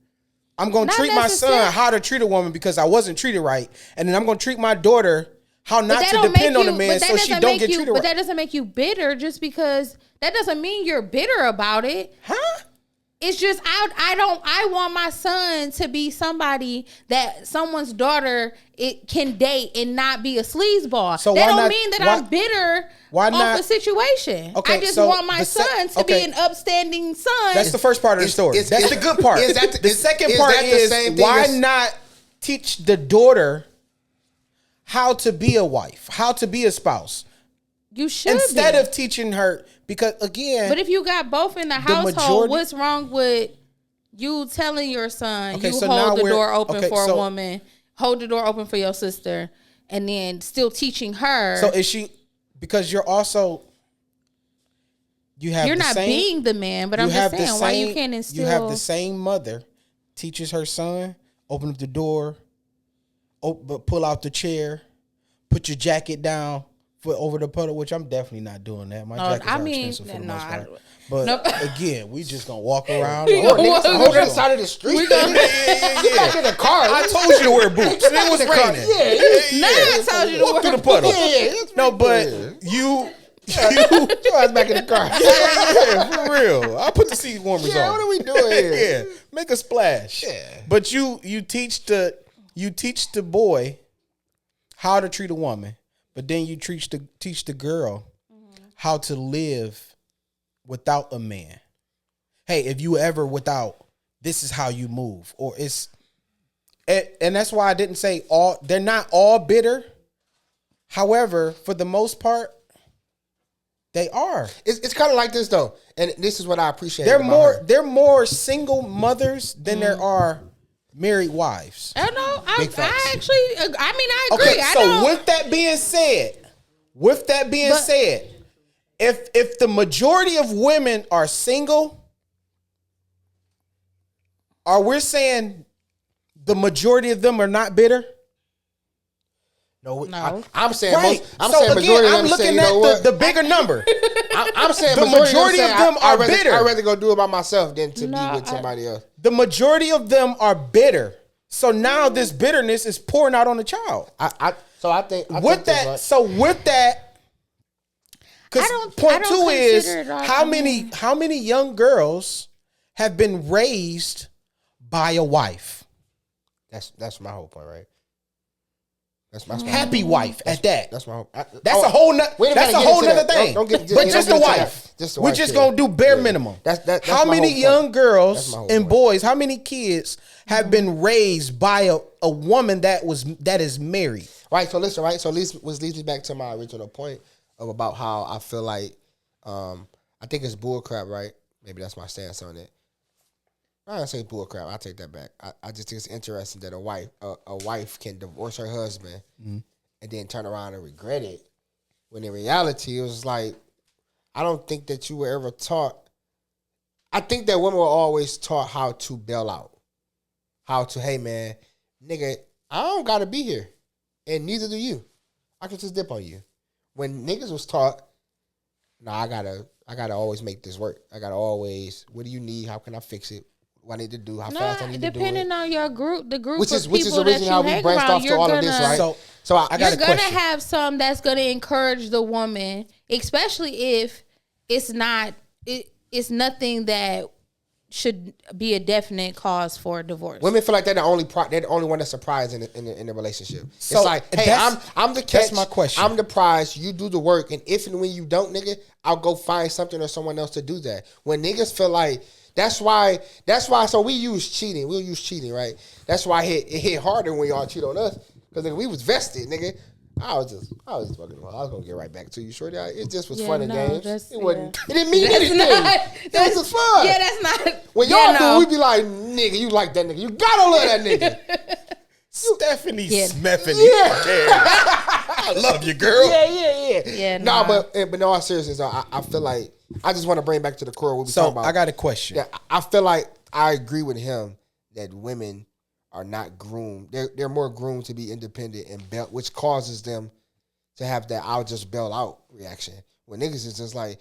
I'm going to Not treat my necessarily. son how to treat a woman because I wasn't treated right. And then I'm going to treat my daughter how not to depend on a man so she don't get treated right. But that doesn't make you bitter just because that doesn't mean you're bitter about it. Huh? It's just I want my son to be somebody that someone's daughter can date and not be a sleazeball. So that why don't not- mean that why- I'm bitter why off not- a situation. Okay, I just so want my the son to okay. be an upstanding son. That's the first part of the story. That's the good part. Is that the second part that the is same thing why as- not teach the daughter how to be a wife, how to be a spouse, you should instead be. of teaching her. Because again, But if you got both in the household, majority- what's wrong with you telling your son Okay, you so now hold the we're- door open okay, for a so- woman, hold the door open for your sister, and then still teaching her? so is she? Because you're also you're the not same, being the man, but I'm have just the saying why you same- can't instill. You have the same mother teaches her son open up the door, but pull out the chair, put your jacket down for over the puddle, which I'm definitely not doing that. My jackets are expensive for the most part. But Nope. again, we just gonna walk around. We gonna walk Hold around. the side of the street. Yeah. in the car. I told you to wear boots. It was raining. Nah, I told you to Walk work. through the puddle. Yeah, No, but you Your ass back in the car. yeah, for real. I'll put the seat warmers Yeah, on. what are we doing here? Yeah, make a splash. Yeah. But you teach the boy how to treat a woman, but then you teach the girl how to live without a man. Hey, if you ever without, this is how you move, or it's, and that's why I didn't say all. They're not all bitter. However, for the most part, they are. It's kind of like this though, and this is what I appreciate. They're more single mothers than there are married wives. I know. Big facts. I actually, I mean, I agree. Okay, I so don't. with that being said, if the majority of women are single, are we saying the majority of them are not bitter? No, No. I'm saying Right. I'm So saying again, majority of I'm them looking say, you know at what? the bigger number. I'm saying the majority of them are bitter. I'd rather go do it by myself than to No, be with somebody else. The majority of them are bitter. So now this bitterness is pouring out on the child. I think With that's that, right. so with that, because I point don't two is consider it like- how many young girls have been raised by a wife, That's my whole point, right? That's my happy wife at that. That's my whole. That's a whole nother. we ain't That's a gotta get whole into nother that. thing. Don't get- but don't just get a into wife. that. Just a We're wife, just yeah. gonna do bare Yeah. minimum. That's how my many whole young point. girls That's my whole and point. boys? How many kids have been raised by a woman that is married? Right. So listen. Right. So leads me back to my original point of about how I feel like I think it's bullcrap. Right. Maybe that's my stance on it. I don't say bullcrap. I take that back. I just think it's interesting that a wife can divorce her husband and then turn around and regret it. When in reality, it was like, I don't think that you were ever taught. I think that women were always taught how to bail out. how to, hey man, nigga, I don't gotta be here, and neither do you. I can just dip on you. When niggas was taught, nah, I gotta always make this work. I gotta always, what do you need? How can I fix it? What I need to do? How fast I need to do it? Depending on your group, the group Which is of people originally that you how we hang branched around, off to all of this, right? So I got you're a gonna question. have some that's gonna encourage the woman, especially if it's not it's nothing that should be a definite cause for divorce. Women feel like they're the only one that's surprised in the relationship. So it's like, hey, I'm the catch. that's my question. I'm the prize. You do the work, and if and when you don't, nigga, I'll go find something or someone else to do that. When niggas feel like that's why. So we use cheating. We'll use cheating, right? That's why it hit harder when y'all cheat on us because we was vested, nigga. I was fucking. I was gonna get right back to you, shorty. It just was fun and games. It wasn't. It didn't mean anything. It was just fun. Yeah, that's not. When y'all do, we be like, nigga, you like that nigga. You gotta love that nigga. Stephanie Smeffany. Yeah. I love you, girl. Yeah, Nah, but in all seriousness, I feel like I just want to bring back to the core what we talking about. I got a question. Yeah, I feel like I agree with him that women are not groomed. They're more groomed to be independent and bail, which causes them to have that "I'll just bail out" reaction. When niggas is just like,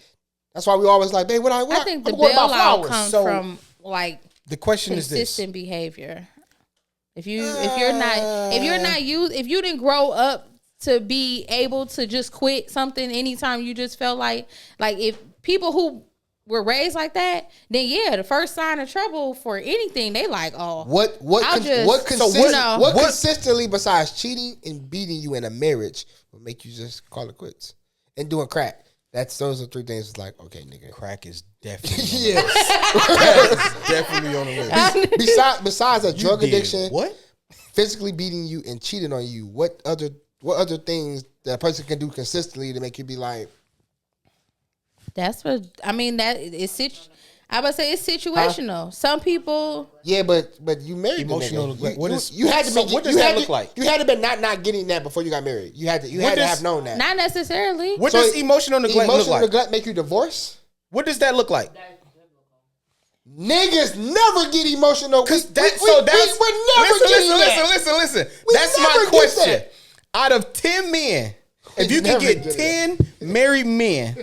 that's why we always like, babe, I think the bailout comes from like the question is this: consistent behavior. If you didn't grow up to be able to just quit something anytime you just felt like if people who were raised like that, then yeah, the first sign of trouble for anything, they like, oh, what consistently besides cheating and beating you in a marriage would make you just call it quits and doing crack. Those are three things. It's like, okay, nigga, crack is definitely definitely on the list. Besides a drug addiction, what? Physically beating you and cheating on you, what other things that a person can do consistently to make you be like, that's what I mean. That is I would say it's situational. Some people, yeah, but you married emotional neglect. What does that look like? You had to be not getting that before you got married. You had to have known that. Not necessarily. What does emotional neglect look like? Emotional neglect make you divorce? What does that look like? Niggas never get emotional. We're never Listen. That's my question. Out of 10 men, if you can get 10 married men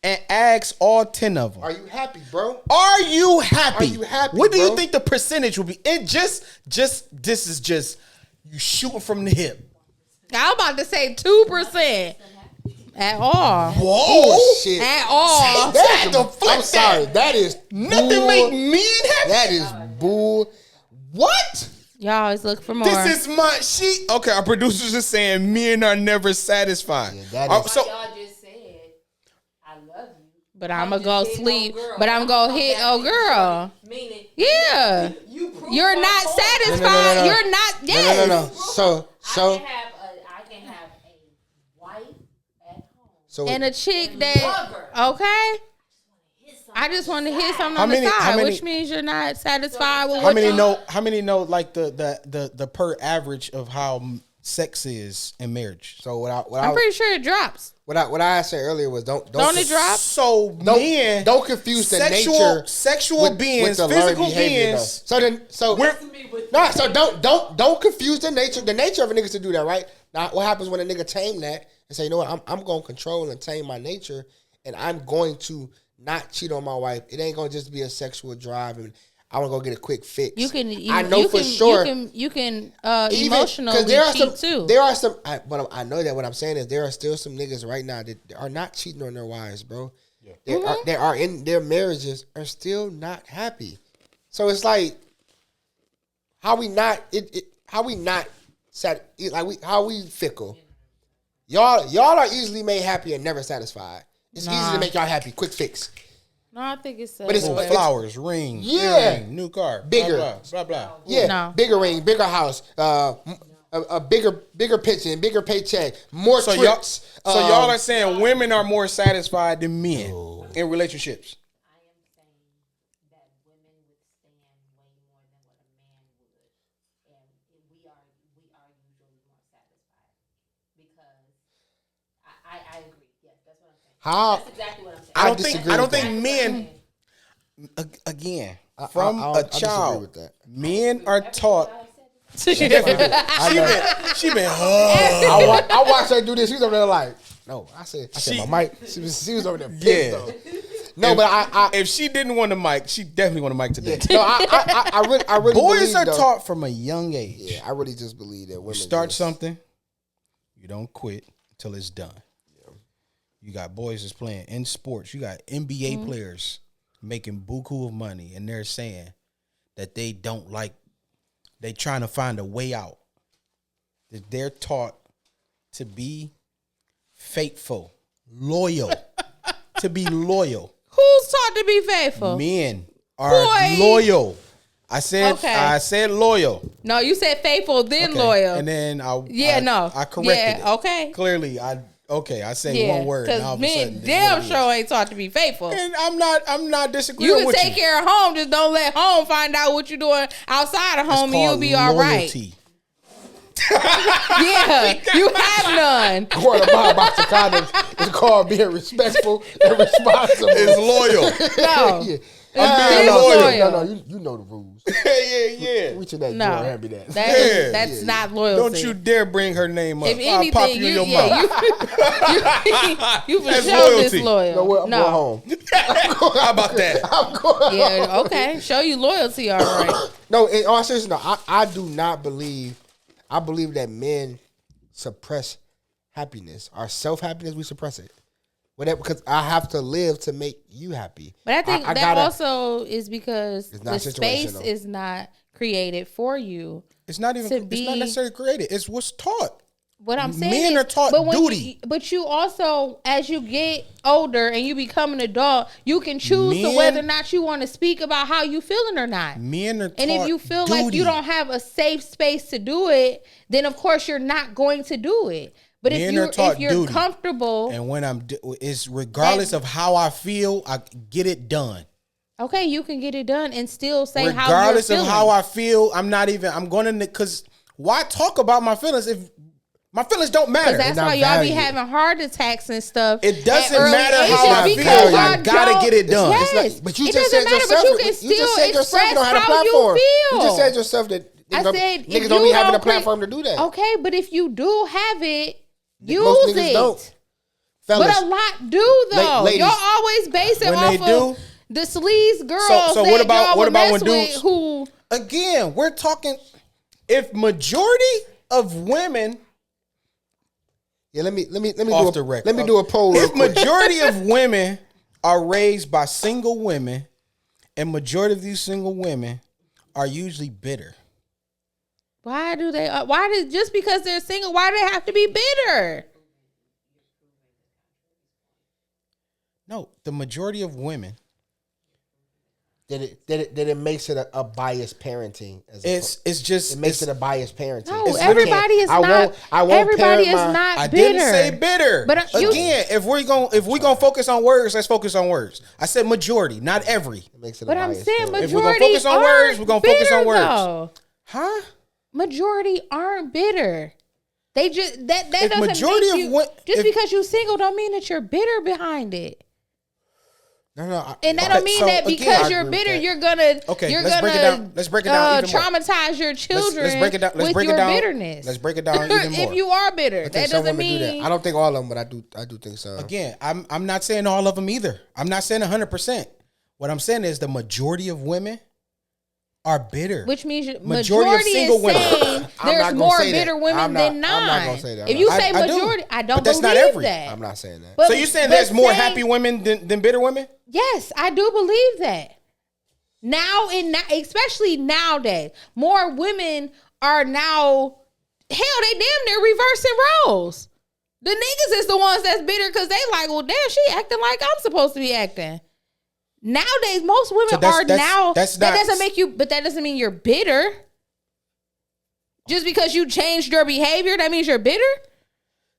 and ask all 10 of them, are you happy, bro? Are you happy? Are you happy? What do you bro? think the percentage will be? It this is just you shooting from the hip. I'm about to say 2%. At all. Whoa. Shit. At all. I'm sorry. That is nothing make men happy. That is bull. What? Y'all always look for more. This is my sheet. Okay, our producers are saying men are never satisfied. Yeah, that is. y'all just said, I love you. But I'm going to go sleep. But I'm going to hit old girl. Meaning. Yeah. You're not satisfied. No. You're not. Yes. No. So. And a chick that, okay, I just want to hit something on the side, which means you're not satisfied with how many know like the per average of how sex is in marriage? So I'm pretty sure it drops. What I said earlier was don't it drop? So don't confuse the nature sexual beings, with the physical behavior, beings. Don't confuse the nature. The nature of a nigga to do that, right? Now, what happens when a nigga tame that and say, you know what, I'm going to control and tame my nature, and I'm going to not cheat on my wife. It ain't going to just be a sexual drive, and I want to go get a quick fix. I know for sure. You can emotionally cheat too. There are some, but I know that what I'm saying is there are still some niggas right now that are not cheating on their wives, bro. Yeah. They are in their marriages are still not happy. So it's like, how we fickle. Y'all are easily made happy and never satisfied. It's easy to make y'all happy. Quick fix. No, I think it's flowers, ring, earring, new car, bigger, blah blah. Yeah, bigger ring, bigger house, a bigger pension, bigger paycheck, more trips. So y'all are saying women are more satisfied than men in relationships. I agree. Yes, that's what I'm saying. How? That's exactly what I'm saying. I disagree. I don't think men. Again, from I a disagree child. with that. Men are taught. She been. I watched her do this. She was over there like, no. I said my mic. She was over there pissed though. No, but if she didn't want the mic, she definitely want the mic today. no, I really Boys believe, are though, taught from a young age. Yeah, I really just believe that women Start just, something, you don't quit until it's done. Yeah. You got boys that's playing in sports. You got NBA players making buku of money, and they're saying that they don't like. They trying to find a way out. That they're taught to be faithful, loyal, to be loyal. Who's taught to be faithful? Men are Boy. loyal. I said Okay. I said loyal. No, you said faithful, then Okay. loyal. And then I corrected Yeah, it. okay. Clearly, I say one word. And all Because of a sudden, men it's damn what it is. sure ain't taught to be faithful. And I'm not disagreeing You can with take you. care of home, just don't let home find out what you're doing outside of home, and you'll be all right. Loyalty. Yeah, you have none. What about the condoms is called being respectful and responsible. It's loyal. No, Yeah. I'm being no, loyal. No, you know the rules. yeah. Reaching that no, door, hand me that. that's not loyalty. Don't you dare bring her name up. If I'll pop anything, you in your mouth. you for That's sure loyalty. disloyal. No, what? I'm No. going home. How about that? I'm going Yeah, okay. Show you loyalty, all right. No, in all seriousness, no, I do not believe. I believe that men suppress happiness. Our self-happiness, we suppress it. Whatever, because I have to live to make you happy. But I think I that gotta, also is because It's the not space situational. is not created for you. It's not even. To It's be- not necessarily created. It's what's taught. What I'm saying Men is, are taught but when duty. but you also, as you get older and you become an adult, you can choose to Men- whether or not you want to speak about how you feeling or not. Men are taught And if you feel like duty. you don't have a safe space to do it, then of course you're not going to do it. But Men if are taught you're duty. comfortable, And when it's regardless of how I feel, I get it done. okay, you can get it done and still say how you're Regardless feeling. of how I feel, I'm going to, because why talk about my feelings if my feelings don't matter? Because that's not why y'all be valued. having heart attacks and stuff. It doesn't at early matter ages how I because feel. y'all I gotta don't- get it done. Yes, like, but you it just doesn't said matter, yourself. but you can You still just said yourself you express don't have a how you platform. feel. You just said yourself that I said if niggas don't you be having a don't create- platform to do that. Okay, but if you do have it, use Most niggas it. don't. Fellas, But a lot do though. ladies, Y'all always base it when off they do- of the sleaze girls So that what about- y'all what would about mess when with dudes- who Again, we're talking, if majority of women, yeah, let me do off the record. Let me do a poll. Real If quick. majority of women are raised by single women, and majority of these single women are usually bitter. why did just because they're single, why do they have to be bitter? No, the majority of women, that it makes it a biased parenting. it's just It makes it's- it a biased parenting. No, It's- everybody is I not. won't Everybody parent is my- not I bitter. didn't say bitter. But you- again, if we're gonna focus on words, let's focus on words. I said majority, not every. It makes it a But I'm biased saying parenting. If we're majority gonna focus on words, we're gonna aren't focus on bitter, words. though. Huh? Majority aren't bitter. They just that If doesn't majority make of you, what- just if- because you're single don't mean that you're bitter behind it. No. And that Okay, don't mean so that again, because I you're agree with bitter, that. you're gonna Okay, you're let's gonna break it down. Let's break it down even more. traumatize your children. Let's break it down. Let's with break your it down. bitterness. Let's break it down even more. If you are bitter, I think that some doesn't women do mean that. I don't think all of them, but I do think so. Again, I'm not saying all of them either. I'm not saying 100%. What I'm saying is the majority of women are bitter. which means Majority of majority single is women. saying I'm there's not gonna more say that. bitter women I'm than not- not. I'm not gonna say that. If you say I do. majority, I don't But that's believe not every. that. I'm not saying that. But- So you saying but there's more saying- happy women than bitter women? Yes, I do believe that. Now, especially nowadays, more women are now. Hell, they damn near reversing roles. The niggas is the ones that's bitter because they like, well, damn, she acting like I'm supposed to be acting. Nowadays, most women So that's- are that's- now. that's that not- doesn't make you, but that doesn't mean you're bitter. Just because you changed your behavior, that means you're bitter.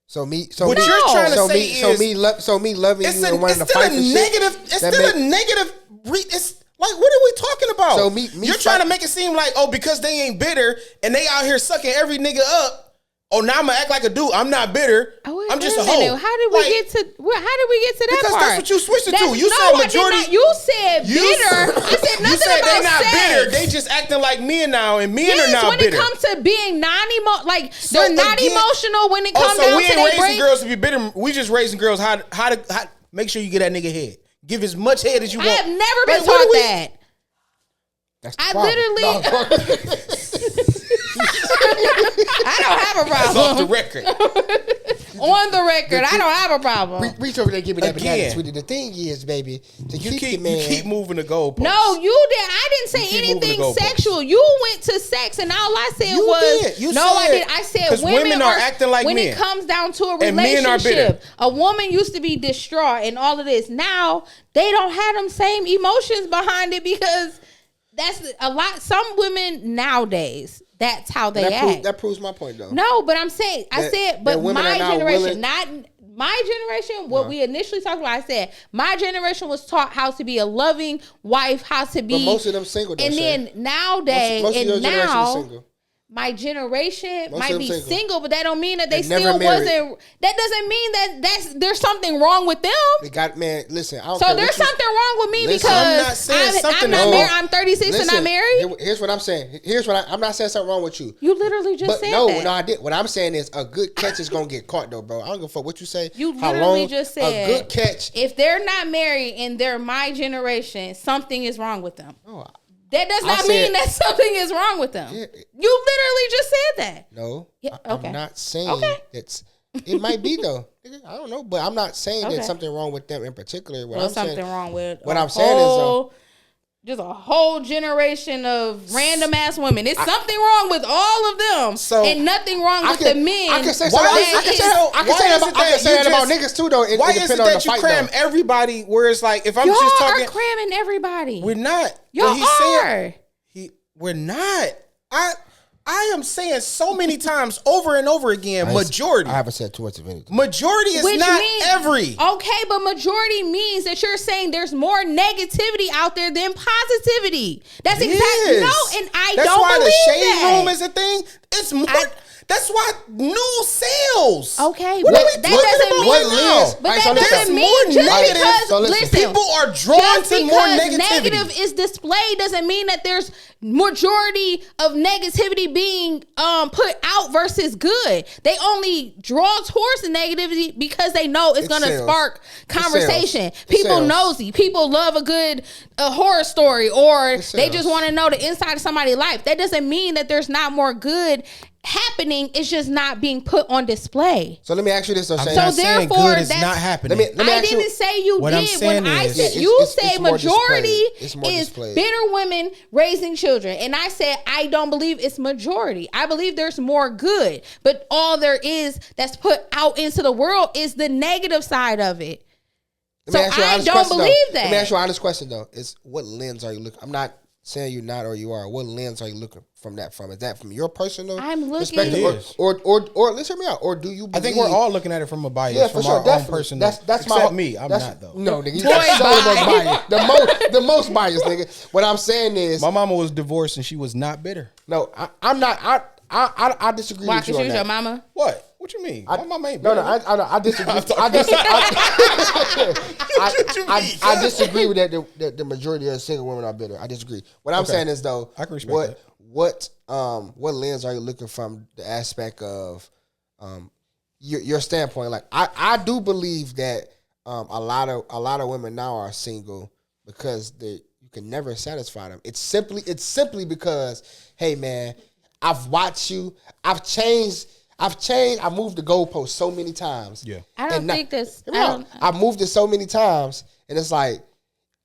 So What me, you're trying to so say me, is so me loving it's you and wanting to still fight a for shit. negative. It's that still make- a negative. It's like, what are we talking about? So me you're fight- trying to make it seem like, oh, because they ain't bitter and they out here sucking every nigga up, Oh, now I'm gonna act like a dude. I'm not bitter. I'm just a hoe. How did we get to that because part? that's what you switched it to. You no, said I majority. did not. You said bitter. I said nothing You said about they not sex. bitter. They just acting like men now, and men are now when bitter. it comes to being they're So not again- emotional when it comes so down we to ain't their raising brain. girls to be bitter. We just raising girls how to make sure you get that nigga head. Give as much head as you I want. have never been Like, what taught do we- that. That's the I problem. literally. I don't have a Off the problem. record. On the record, I don't have a problem. Reach over there and give me that banana, Again. sweetie. The thing is, baby, to You keep keep your man. you keep moving the goalposts. No, you did. I didn't say keep moving the anything goalposts. sexual. You went to sex, and all I said You was did. You no. I said- did. I said 'cause women are acting like when men. it comes down to a And men are bitter. relationship. A woman used to be distraught and all of this. Now they don't have them same emotions behind it because that's a lot. Some women nowadays, that's how they act. That proves my point, though. No, but I'm saying, That but women my are now generation, willing- not my generation, what we initially talked about, I said, my generation was taught how to be a loving wife, how to be. But most of them single, though, and Shay. then nowadays, Most of your and generation is now, single. my generation Most might of be them single. single. But that don't mean that they They never still married. wasn't. That doesn't mean that there's something wrong with them. They got, man, listen, I don't So care there's what you- something wrong with me Listen, because I'm not saying something I'm not wrong. married. I'm 36 and I'm married. Here's what I'm saying. I'm not saying something wrong with you. You literally just But said no, that. no, I did. What I'm saying is a good catch is gonna get caught, though, bro. I don't give a fuck what you say. You how literally long, just a said good catch. if they're not married and they're my generation, something is wrong with them. No, That does I not said- mean that something is wrong with them. Yeah. You literally just said that. no, Yeah, okay. I'm not saying Okay. that's. It might be though. Nigga, I don't know, but I'm not saying Okay. there's something wrong with them in particular. What Well, I'm something saying, wrong with what a I'm saying is, whole- just a whole generation of random ass women. It's something wrong with all of them, So, and nothing wrong I with can- the men. I can say Why something. is I can it- say that. I can why say is that it about, I that can say you that about just- niggas too, though. Why it is it depends on that the you fight, cram though. everybody? Where it's like, if I'm Y'all just are talking, cramming everybody. we're not. Y'all What he's saying- are. We're not. I am saying so many times over and over again, majority. I haven't said too much of anything. Majority is Which not means, every. Okay, but majority means that you're saying there's more negativity out there than positivity. That's exactly Yes. no, and I That's don't why believe the shade that. room is a thing. It's more. That's why news sells. Okay, What but are we that talking doesn't about mean. right now? But Alright, so that listen. doesn't More mean just negative. because So listen. listen, People are drawn just to more because negativity. negative is displayed doesn't mean that there's majority of negativity being put out versus good. They only draw towards the negativity because they know it's It going to sells. spark conversation. It People sells. nosy. People love a good horror story, or It they sells. just want to know the inside of somebody's life. That doesn't mean that there's not more good happening. It's just not being put on display. So let me ask you this, though, Shane. So I'm saying therefore, good is that's- not happening. Let me I ask you- didn't say you What did. I'm saying When I is- said It's- you it's say more majority displayed. It's more is displayed. bitter women raising children, and I said I don't believe it's majority. I believe there's more good, but all there is that's put out into the world is the negative side of it. Let So me ask you an I honest don't question, though. believe that. Let me ask you an honest question, though. Is what lens are you looking? I'm not saying you're not or you are. What lens are you looking from that from? Is that from your personal I'm looking- perspective, It is. or let's hear me out, or do you? I Believe, think we're all looking at it from a bias. yeah, from for sure, our own definitely. personal. That's except my me. I'm that's- not though. No, nigga, you Boy, got so much bye. bias. The most bias, nigga. What I'm saying is, My mama was divorced and she was not bitter. no, I'm not. I disagree Why? with you Because on she was that. your mama. What? What you mean? My mama ain't No, bitter. I disagree. I disagree with that. The majority of single women are bitter. I disagree. What I'm Okay. saying is though, I can respect what lens are you looking from the aspect of your standpoint? Like I do believe that a lot of women now are single because you can never satisfy them. It's simply because, hey man, I've watched you. I've changed. I moved the goalpost so many times. Yeah. I don't And think that's. hear me out. I moved it so many times, and it's like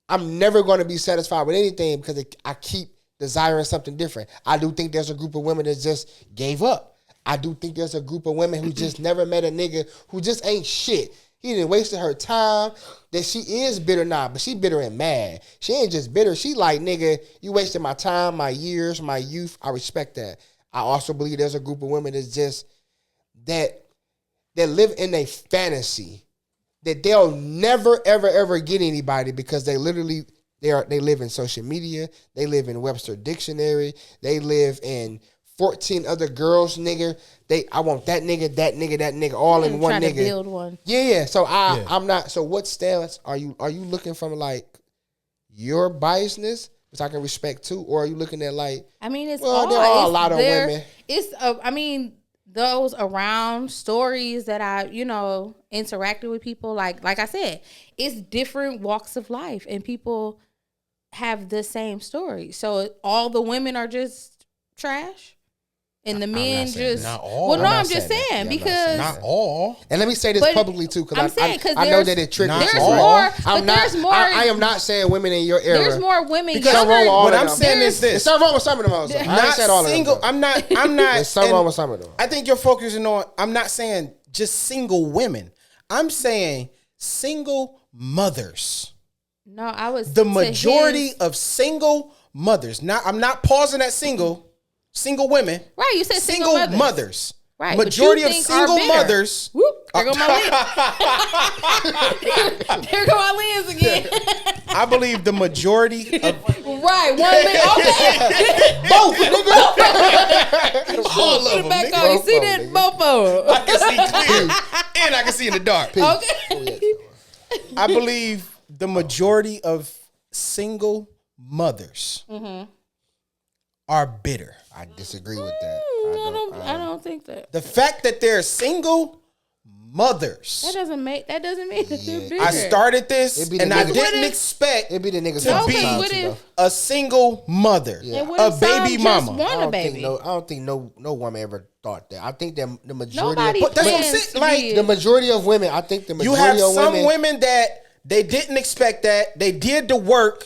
I'm never going to be satisfied with anything because I keep desiring something different. I do think there's a group of women that just gave up. I do think there's a group of women who just never met a nigga who just ain't shit. He didn't wasted her time. That she is bitter now, but she bitter and mad. She ain't just bitter. She like, nigga, you wasted my time, my years, my youth. I respect that. I also believe there's a group of women that's just that live in a fantasy that they'll never ever get anybody because they literally they live in social media, they live in Webster Dictionary, they live in 14 other girls, nigga. I want that nigga, all in one trying nigga. to build one. Yeah. So I'm not. So what stance are you looking from like your biasness, which I can respect too, or are you looking at like? I mean, it's well, there are a lot of there, women. It's I mean, those around stories that I interacted with people. Like I said, it's different walks of life, and people have the same story. So all the women are just trash. And the men just not all. well, no, I'm not just saying saying that. because Not all. And let me say this But publicly too, I'm because saying, 'cause I know that it triggers. there's you, more, right? but there's more- I am not saying women in your era. there's more women. Because Something wrong with all what of I'm them. saying is There's this. something wrong with some of them also. I ain't Not said all single. of them. I'm not. There's something and wrong with some of them. I think you're focusing on. I'm not saying just single women. I'm saying single mothers. No, I was The to majority his- of single mothers. I'm not pausing at single women. right. You said single mothers. Right, but Majority you of think are single bitter. mothers. Whoop, there go my lens. There go my lens again. I believe the majority of Right, one lens. Okay. both. All Put of it them. back nigga. on. You see that? Both of I can see clear, and I can see in the dark. them. Okay. I believe the majority of single mothers are bitter. I disagree with that. I don't think that. The fact that they're single mothers. That doesn't mean that they're bitter. I started this It'd be the and I niggas- didn't expect It'd be the niggas To from be- the what too, if- though. a single mother, And what a if some baby just mama. want a baby? I don't think no woman ever thought that. I think that the majority Nobody of But that's what I'm plans saying, to like, be the majority of women, I think the You majority have of some women, women that they didn't expect that. They did the work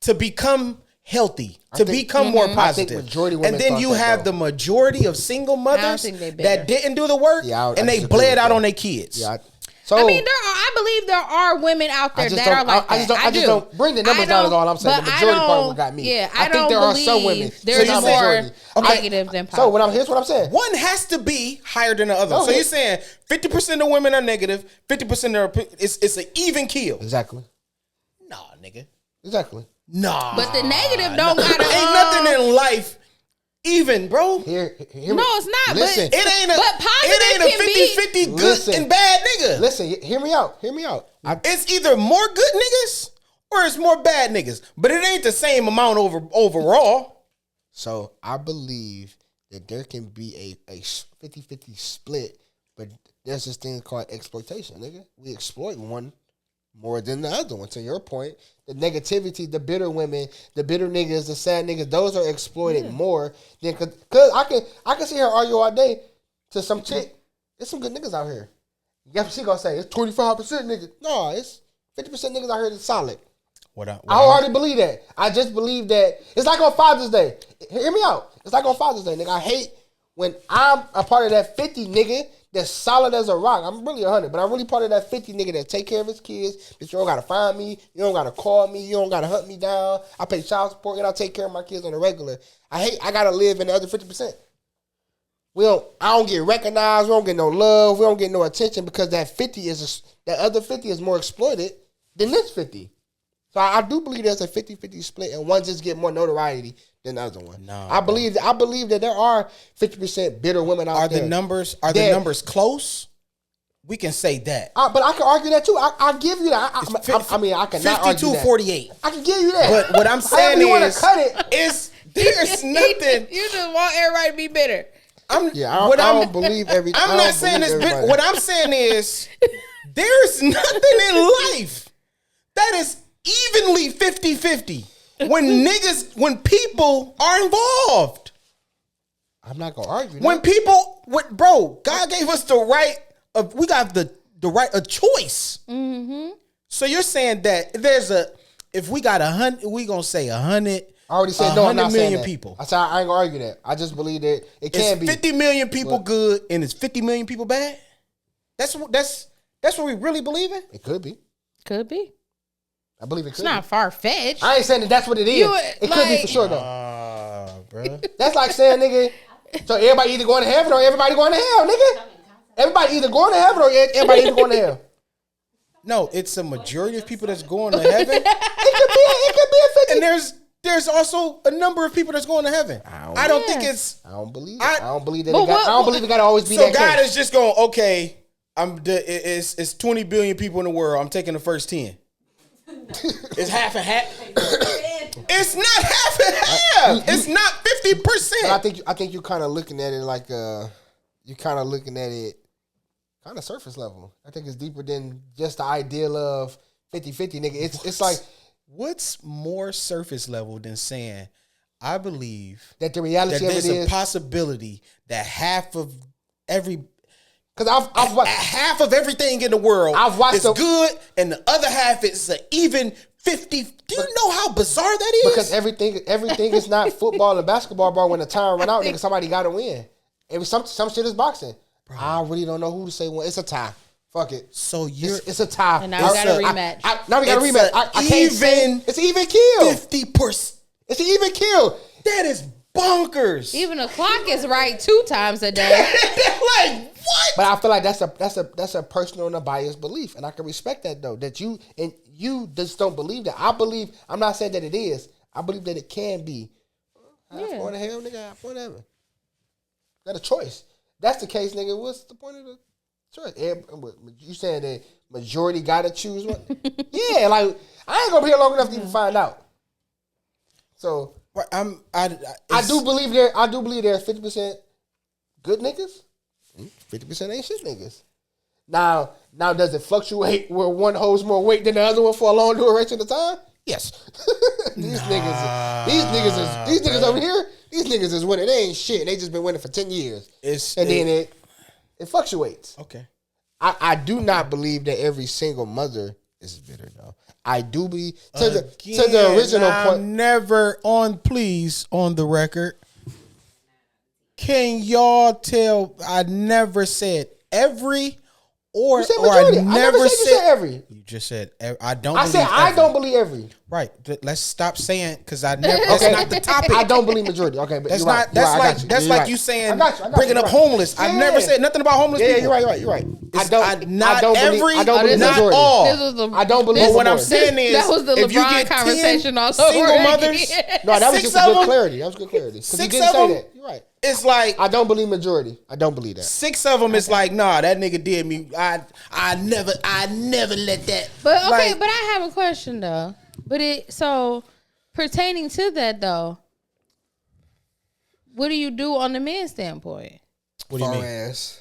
to become healthy, to think- become more I think positive. majority of women and then thought you that, have though. the majority of single mothers think they bitter. that didn't do the work Yeah, I and they disagree bled with out that. on their kids. Yeah. So I mean, I believe there are women out there I just that are don't- like I just that. don't- I just don't bring the numbers down is all I'm saying. The but I majority part don't- what got me. Yeah, I I think don't there are some believe women. There's So not more majority. negative than positive. So here's what I'm saying. One has to be higher than the other. Go So ahead. you're saying 50% of women are negative, 50% are it's an even kill. Exactly. Nah, nigga. Exactly. Nah. But the negative don't gotta. Ain't nothing in life even, bro. Here No, it's not. Listen. But It ain't a But positive it ain't a can be- 50-50 good Listen. and bad nigga. Listen, hear me out. Hear me out. It's either more good niggas or it's more bad niggas. But it ain't the same amount overall. So I believe that there can be a 50-50 split, but there's this thing called exploitation, nigga. We exploit one more than the other one. To your point, the negativity, the bitter women, the bitter niggas, the sad niggas, those are exploited more than cause I can see her argue all day to some chick. There's some good niggas out here. Yeah, she gonna say it's 25% niggas. No, it's 50% niggas out here that's solid. I already believe that. I just believe that it's like on Father's Day. Hear me out. It's like on Father's Day, nigga. I hate when I'm a part of that 50 nigga that's solid as a rock. I'm really 100, but I'm really part of that 50 nigga that take care of his kids. That you don't gotta find me. You don't gotta call me. You don't gotta hunt me down. I pay child support and I take care of my kids on the regular. I gotta live in the other 50%. I don't get recognized. We don't get no love. We don't get no attention because that 50 that other 50 is more exploited than this 50. So I do believe there's a 50-50 split, and one just get more notoriety than the other one. No, I believe that there are 50% bitter women out there. The numbers close? We can say that. But I can argue that too. I give you that. I mean, I cannot argue that. 52-48. I can give you that. But what I'm saying However you wanna is, cut it. there's nothing. You just want everybody to be bitter. I don't believe everything. I'm not saying it's big. What I'm saying is, there's nothing in life that is evenly 50-50 when people are involved. I'm not gonna argue. When people, bro, God gave us the right of, we got the right of choice. Mm-hmm. So you're saying that if we got 100, we gonna say 100. I already said no. I'm not 100 saying million that. people. I said I ain't gonna argue that. I just believe that it can be 50 million people good and it's 50 million people bad. That's what we really believe in. It could be. Could be. I believe it It's could. not far fetched. I ain't saying that that's what it is. It could be like- for sure though. Bro. That's like saying, nigga, so everybody either going to heaven or everybody going to hell, nigga. Everybody either going to heaven or everybody either going to hell. No, it's a majority of people that's going to heaven. It could be a 50. And there's there's also a number of people that's going to heaven. I don't think it's. I don't believe it. I don't believe that. But I don't believe it got to always be So that God case. is just going, okay, it's 20 billion people in the world. I'm taking the first 10. It's half and half. It's not half and half. It's not 50%. But I think you're kind of looking at it like you're kind of looking at it kind of surface level. I think it's deeper than just the ideal of 50-50, nigga. It's like What's more surface level than saying, I believe that the reality that of there's it a is possibility that half of because I've watched half of everything in the world I've watched is the- good, and the other half is an even 50. Do you know how bizarre that is? because everything is not football and basketball, bro. When the time run out, nigga, somebody got to win. Some shit is boxing. Bro. I really don't know who to say one. It's a tie. Fuck it. So you're It's a tie. And now we got a rematch. Now we got a It's rematch. a I can't say even it's an even kill. 50%. It's an even kill. That is bonkers. Even the clock is right 2 times a day. Like what? But I feel like that's a personal and a biased belief, and I can respect that though. That you just don't believe that. I believe. I'm not saying that it is. I believe that it can be. Half Yeah. going to hell, nigga. Half whatever. Got a choice. That's the case, nigga. What's the point of the choice? You saying that majority got to choose one? Yeah, like I ain't gonna be here long enough to even find out. So I do believe there's 50% good niggas, 50% ain't shit niggas. Now does it fluctuate where one holds more weight than the other one for a long duration of time? Yes. These niggas over here, these niggas is winning. They ain't shit. They just been winning for 10 years. Then it fluctuates. Okay. I do not believe that every single mother is bitter though. I do believe to the original point. Never on the record. Can y'all tell? I never said every or You said or majority. I I never never said you said every. You just said I don't. I said believe I every. don't believe every. Right. Let's stop saying because I never. That's Okay. not the topic. I don't believe majority. Okay, but That's you're right. not. That's You're right. I like got you. that's You're like right. you saying I got you. bringing up You're right. homeless. I never Yeah. said nothing about homeless Yeah, people. you're right. You're right. It's not don't believe- every. I don't believe not majority. all. This was the, I don't believe this- But what I'm majority. saying is, that was the if you LeBron get 10 conversation all over single again. mothers, No, that was 6 just a of good them- clarity. That was good clarity. Because you 6 didn't of say them- that. You're right. It's like I don't believe majority. I don't believe that. 6 of them is like, nah, that nigga did me. I never let that. But okay, Like, but I have a question though. So pertaining to that though, what do you do on the men's standpoint? what do you Far mean? as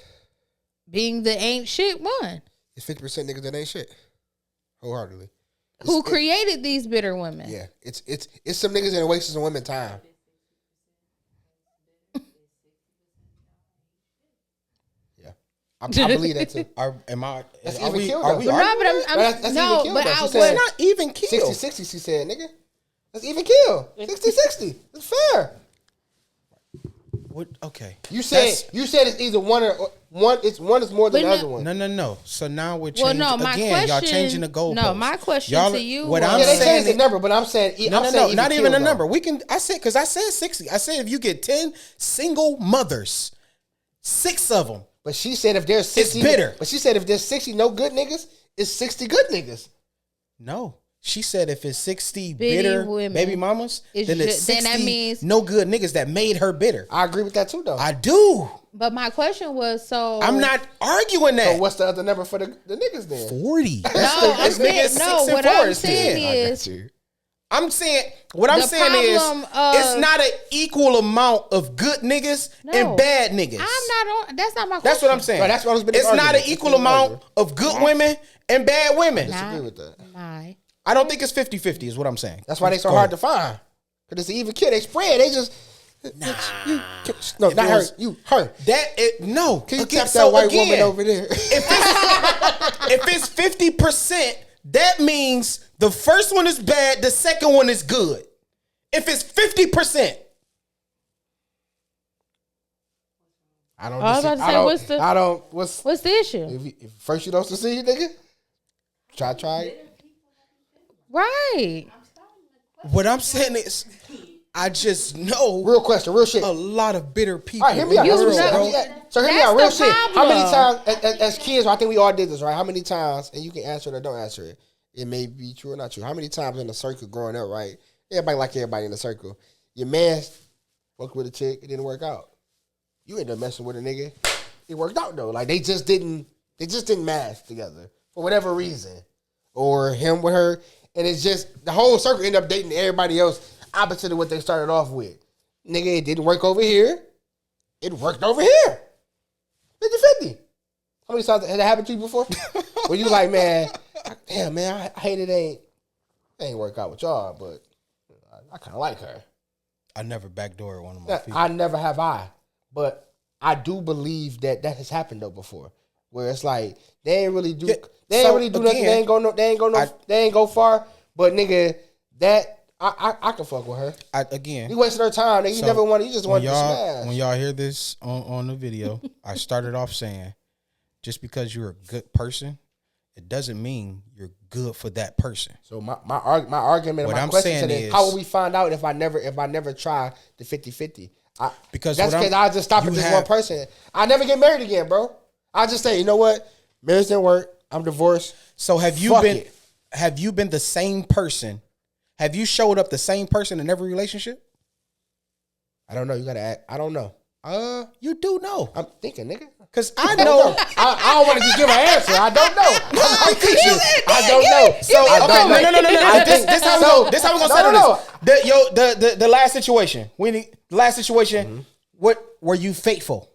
Being the ain't shit one. it's 50% niggas that ain't shit. Wholeheartedly. Who created these bitter women? Yeah. It's some niggas that are wasting some women time. Yeah. I believe that too. That's Are even we? killed, Are though. we? But no, but I'm That's even no, killed, but though. I She was said- It's not even kill. 60-60, she said, nigga. That's even kill. 60-60. It's fair. What? Okay. You said it's either one or one. It's one is more than But the no- other one. No. So now we're Well, changing. no, my again, y'all question- changing the goalpost. no, my question Y'all- to you What was- I'm Yeah, they saying changed the is- number, but I'm saying No, not kill, even a though. number. I said 60. I said if you get 10 single mothers, 6 of them. But she said if there's 60, bitter. But she said if there's 60 no good niggas, it's 60 good niggas. No. She said if it's 60 Bitty bitter women, baby mamas, it's then it's ju- 60 then that means- no good niggas that made her bitter. I agree with that too, though. I do. But my question was so I'm not arguing that. So what's the other number for the niggas then? 40. No, I'm This nigga saying is no. 6 and What 4 I'm is saying 10. is I'm saying what I'm The saying is problem of- it's not an equal amount of good niggas No. and bad niggas. I'm not on. That's not my question. That's what I'm saying. Right, that's what I was been It's not arguing. an equal That's been amount arguing. of good women and bad women. Nah. Disagree with that. My. I don't think it's 50-50 is what I'm saying. That's why they so Go hard ahead. to find. Because it's an even kid. They spread. They just. No, not it her. was- You, her. No. Can you Okay, tap so that white again, woman over there? If it's 50%, that means the first one is bad, the second one is good. If it's 50%, I don't. I was about to say, what's the- I don't. What's What's the issue? if first you don't succeed, nigga? Try it. Right. what I'm saying is, I just know Real question, real shit. a lot of bitter people. All right, hear me out. You Real shit. know- So hear me That's out. Real the shit. How many problem. times, as kids, I think we all did this, right? How many times, and you can answer it or don't answer it. It may be true or not true. How many times in the circle growing up, right? Everybody like everybody in the circle. Your man fucked with a chick, it didn't work out. You ended up messing with a nigga, it worked out though. Like they just didn't match together for whatever reason, or him with her, and it's just the whole circle ended up dating everybody else opposite of what they started off with. Nigga, it didn't work over here, it worked over here. 50-50. How many times had that happened to you before? Where you like, man, damn man, I hate it ain't work out with y'all, but I kind of like her. I never backdoored one of my people. I never have but I do believe that has happened though before, where it's like they ain't really do nothing. They ain't go far. But nigga, that I can fuck with her. You wasted her time. Nigga, you just wanted to smash. When y'all hear this on the video, I started off saying, just because you're a good person, it doesn't mean you're good for that person. So my argument, my question is, how will we find out if I never try the 50-50? Because I just stop at this one person. I never get married again, bro. I just say, you know what, marriage didn't work. I'm divorced. So have you been the same person? Have you showed up the same person in every relationship? I don't know. You gotta act. I don't know. You do know. I'm thinking, nigga. Because I know. I don't want to just give an answer. I don't know. I don't know. So no. This how we gonna settle this. The last situation. What were you faithful?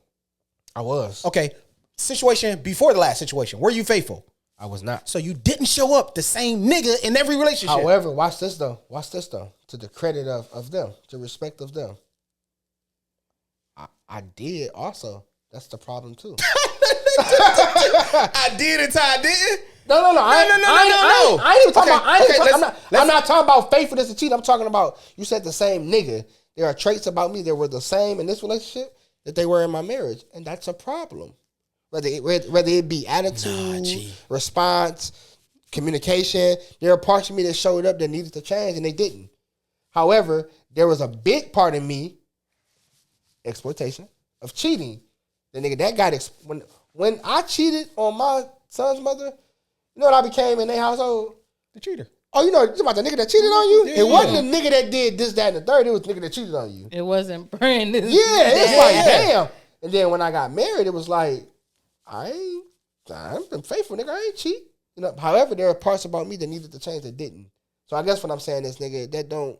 I was. Okay. Situation before the last situation. Were you faithful? I was not. So you didn't show up the same nigga in every relationship. However, watch this though. To the credit of them, to respect of them. I did also. That's the problem too. I did until I didn't. No. I ain't even talking about. I'm not talking about faithfulness and cheating. I'm talking about, you said the same nigga. There are traits about me that were the same in this relationship that they were in my marriage, and that's a problem. Whether it be attitude, response, communication, there are parts of me that showed up that needed to change, and they didn't. However, there was a big part of me, exploitation, of cheating. The nigga that got when I cheated on my son's mother, you know what I became in their household? The cheater. Oh, you know about the nigga that cheated on you? Yeah. It wasn't the nigga that did this, that, and the third. It was the nigga that cheated on you. It wasn't Brandon. Yeah, it's like, damn. And then when I got married, it was like, I've been faithful, nigga. I ain't cheat. You know. However, there are parts about me that needed to change that didn't. So I guess what I'm saying is, nigga, that don't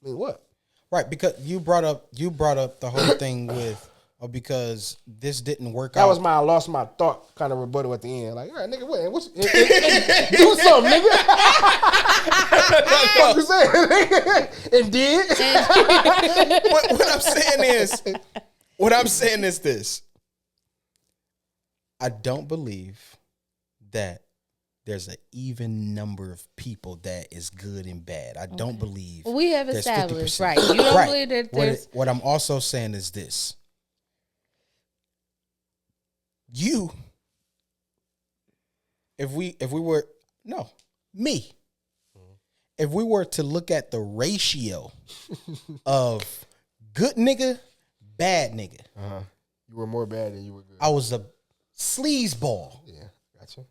mean what? Right, because you brought up the whole thing with because this didn't work out. That was I lost my thought kind of rebuttal at the end. Like, all right, nigga, wait, do something, nigga. What you saying, nigga? And did. What I'm saying is this. I don't believe that there's an even number of people that is good and bad. I don't believe. We have established, right? You don't believe that there's. What I'm also saying is this. If we were to look at the ratio of good nigga, bad nigga, you were more bad than you were good. I was a sleazeball. Yeah, gotcha.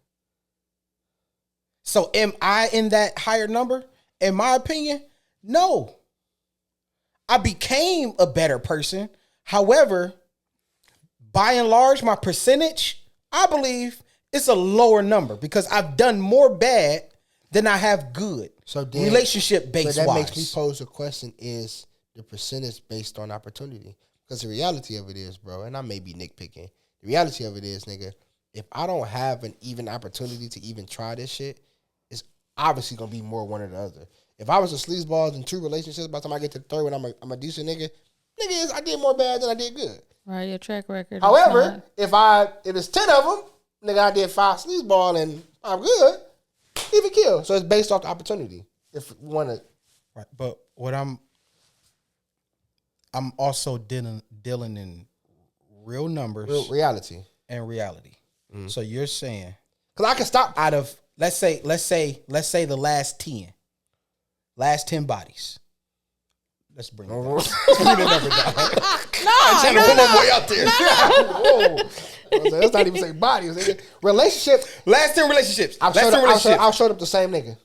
So am I in that higher number? In my opinion, no. I became a better person. However, by and large, my percentage, I believe it's a lower number because I've done more bad than I have good. So then, relationship based. So that makes me pose a question: is the percentage based on opportunity? Because the reality of it is, bro, and I may be nitpicking. The reality of it is, nigga, if I don't have an even opportunity to even try this shit, it's obviously gonna be more one or the other. If I was a sleazeball in 2 relationships, by the time I get to the 3rd when I'm a decent nigga, I did more bad than I did good. Right, your track record. However, if it's 10 of them, nigga, I did 5 sleazeball and I'm good, even kill. So it's based off the opportunity. If we want to, right? But what I'm also dealing in real numbers, reality, and reality. Mm-hmm. So you're saying, because I can stop out of let's say the last 10 bodies. Let's bring it down. No. I'm trying to pull my boy out there. No. Let's not even say bodies. Relationship. Last 10 relationships. I've showed up the same nigga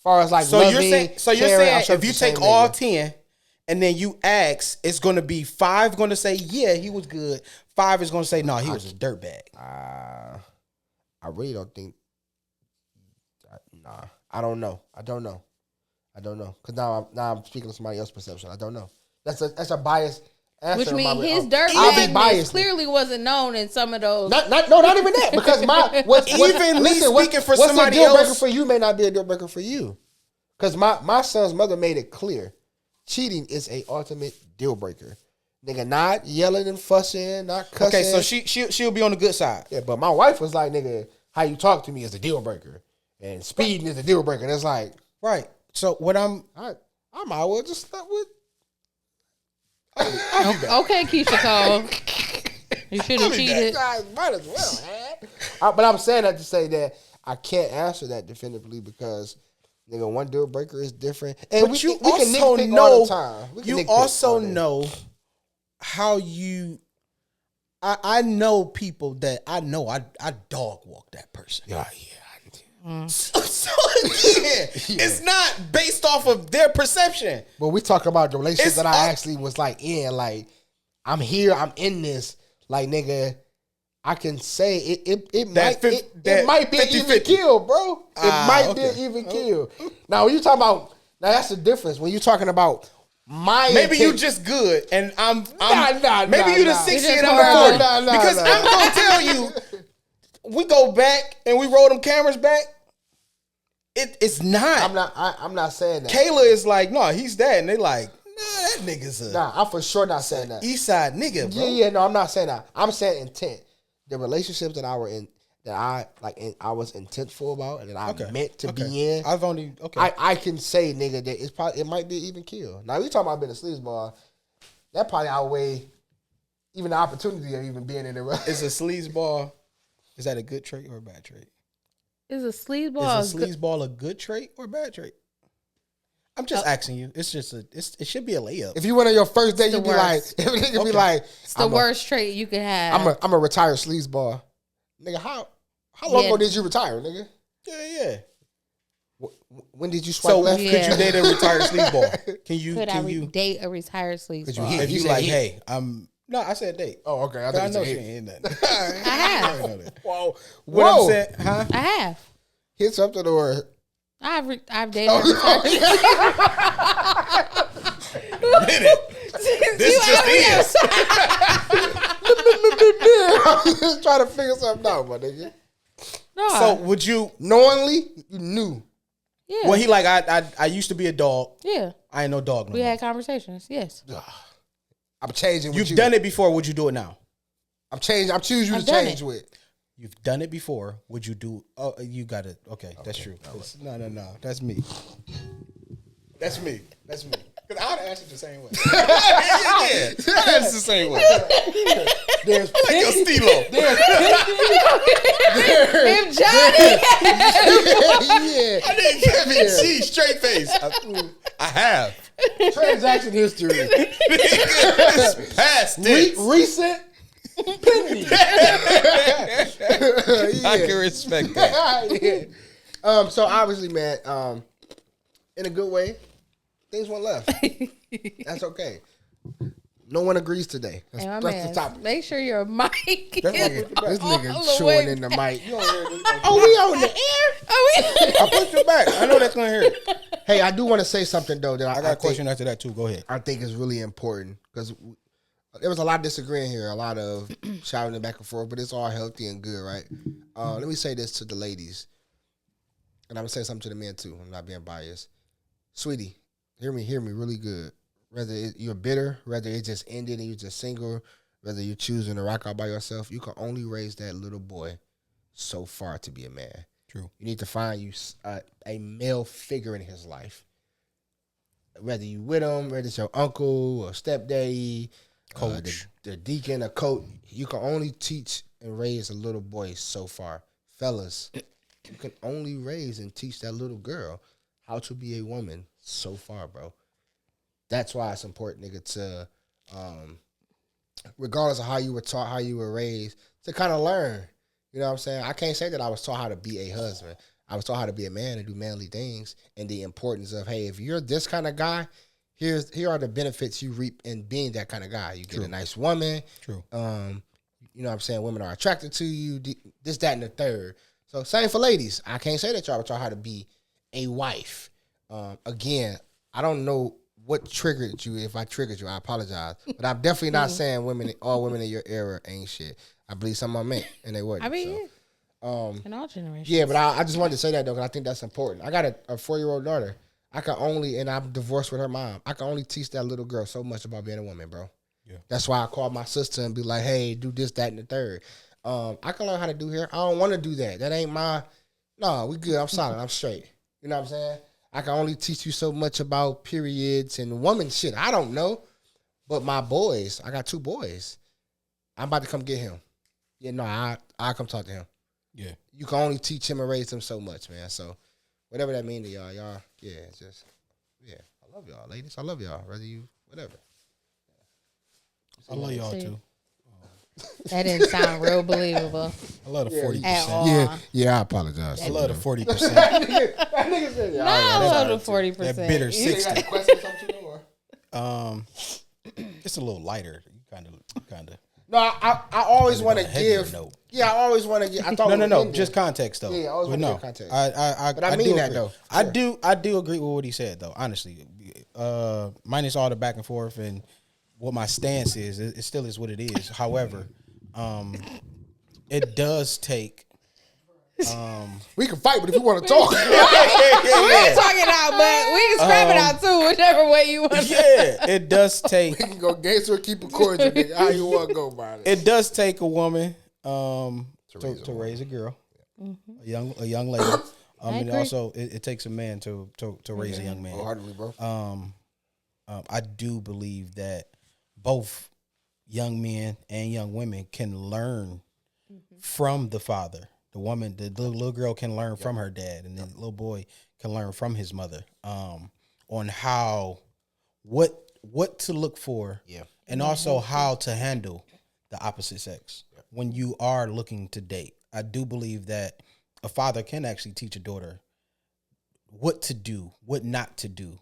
far as like So loving, you're saying caring, I'm sure if you it's the take same all nigga. 10 and then you ask, it's going to be 5 going to say, yeah, he was good. 5 is going to say, no, he was a dirtbag. I really don't think. Nah, I don't know. Because now I'm speaking of somebody else's perception. I don't know. That's a biased answer. Which means his I'll be dirtbagness biased. clearly wasn't known in some of those. Not even that. Because Speaking for what's somebody a deal breaker else- for you may not be a deal breaker for you. Because my son's mother made it clear, cheating is a ultimate deal breaker. Nigga, not yelling and fussing, not cussing. Okay, so she'll be on the good side. Yeah, but my wife was like, nigga, how you talk to me is a deal breaker, and speeding is a deal breaker. And it's like, Right. So what I might as well just start with. Okay, Keisha Cole. You should have cheated. Might as well, man. But I'm saying that to say that I can't answer that definitively because, nigga, one deal breaker is different. And But we you can also nitpick know all the time. We can you nitpick also all day. know how you. I know people that I know. I dog walk that person. Yeah. So again, it's not based off of their perception. But we talk about the relationship It's that up- I actually was like in. Like, I'm here. I'm in this. Like, nigga, I can say it might be an 50-50. even kill, bro. It might be an okay. even kill. Now, when you talking about, now that's the difference. When you talking about my Maybe you intent- just good, and I'm Nah, maybe nah, you the nah. 60 You and just I'm the horrible. 40. Nah, Because nah. I'm gonna tell you, we go back and we roll them cameras back. It's not. I'm not saying that. Kayla is like, no, he's that, and they like, nah, that nigga's a Nah, I'm for sure not saying that. East Side nigga, bro. Yeah, no, I'm not saying that. I'm saying intent. The relationships that I were in, that I was intentful about, and that I meant to be in. I've only okay. I can say, nigga, that it might be an even kill. Now we talking about being a sleazeball, that probably outweigh even the opportunity of even being in a Is a sleazeball, is that a good trait or a bad trait? Is a sleazeball? Is a sleazeball a good trait or a bad trait? I'm just asking you. It's just it should be a layup. If you went on your first date, the you'd be like, worst. if a nigga be like, It's the worst trait you could have. I'm a retired sleazeball. Nigga, how long Yeah. ago did you retire, nigga? Yeah. When did you swipe So left? Yeah. could you date a retired sleazeball? Can you? Could Can I you? date a retired sleazeball? hit? If You you said like, hit. hey, no, I said date. Oh, okay. I But I thought know you she said ain't hit. nothing. I have. know that. Whoa. What Whoa. I'm saying, huh? I have. Hit something or I've dated a retired. This just is. I'm just trying to figure something out, my nigga. No. So would you? Knowingly, you knew. yeah. Well, he like I used to be a dog. yeah. I ain't no dog no We more. had conversations. Yes. I'm changing with You've you. done it before. Would you do it now? I'm changing. I'm choosing you I've to done change it. with. You've done it before. Would you do? Oh, you got it. Okay, that's true. No. That's me. That's me. That's me. Because I'd answer the same way. yeah. I'd answer the same way. There's Like your Stilo. If Johnny, yeah. I didn't Kevin C. Straight face. I have. Transaction history. It's past tense. Recent. Pending. I can respect that. Yeah. So obviously, man, in a good way, things went left. That's okay. No one agrees today. That's, Hey, my that's man, the topic. make sure your mic This is nigga all the chewing way in the back. mic. Oh, we on the air? I pushed it back. I know that's going to hear it. Hey, I do want to say something though that I got a question after that too. Go ahead. I think is really important because there was a lot of disagreeing here, a lot of shouting back and forth, but it's all healthy and good, right? Let me say this to the ladies, and I'm gonna say something to the men too. I'm not being biased, sweetie. Hear me really good. Whether you're bitter, whether it just ended and you're just single, whether you're choosing to rock out by yourself, you can only raise that little boy so far to be a man. True. You need to find you a male figure in his life. Whether you with him, whether it's your uncle or stepdaddy, Coach. the deacon, a coach, you can only teach and raise a little boy so far. Fellas, you can only raise and teach that little girl how to be a woman so far, bro. That's why it's important, nigga, to, regardless of how you were taught, how you were raised, to kind of learn. You know what I'm saying? I can't say that I was taught how to be a husband. I was taught how to be a man and do manly things, and the importance of, hey, if you're this kind of guy, here are the benefits you reap in being that kind of guy. You get a nice woman. True. You know what I'm saying? Women are attracted to you. This, that, and the third. So same for ladies. I can't say that y'all taught how to be a wife. Again, I don't know what triggered you. If I triggered you, I apologize. But I'm definitely not saying all women in your era ain't shit. I believe some of them ain't, and they wasn't. I mean, so. in all generations. Yeah, but I just wanted to say that, though, because I think that's important. I got a 4-year-old daughter. And I'm divorced with her mom. I can only teach that little girl so much about being a woman, bro. Yeah. That's why I call my sister and be like, hey, do this, that, and the third. I can learn how to do hair. I don't want to do that. That ain't no, we good. I'm solid. I'm straight. You know what I'm saying? I can only teach you so much about periods and woman shit. I don't know. But my boys, I got 2 boys. I'm about to come get him. Yeah, no, I'll come talk to him. Yeah. You can only teach him and raise him so much, man. So whatever that mean to y'all, yeah, it's just, yeah. I love y'all, ladies. I love y'all. Whether you, whatever. I love y'all too. That didn't sound real believable. I love the 40%. At all. Yeah, I apologize. I love the 40%. That nigga said, No, I love the 40%. That bitter You got 60. a question or something, or? It's a little lighter. You kind of. No, I always want to heavier give. note. Yeah, I always want to give. I thought No. Just context though. Yeah, I always But want to no, give context. But I mean do that, agree. though. I do agree with what he said though. Honestly, minus all the back and forth and what my stance is, it still is what it is. However, it does take. We can fight, but if you want to talk, We can talk it out, but we can scrap it out too, whichever way you want. Yeah, it does take. we can go gangster or keep it cordial, nigga. How you want to go about it? It does take a woman to raise a girl, a young lady. And agree. also it takes a man to raise a young man. Wholeheartedly, bro. I do believe that both young men and young women can learn from the father. The woman, the little girl can learn from her dad, and the little boy can learn from his mother on how, what to look for, and also how to handle the opposite sex when you are looking to date. I do believe that a father can actually teach a daughter what to do, what not to do,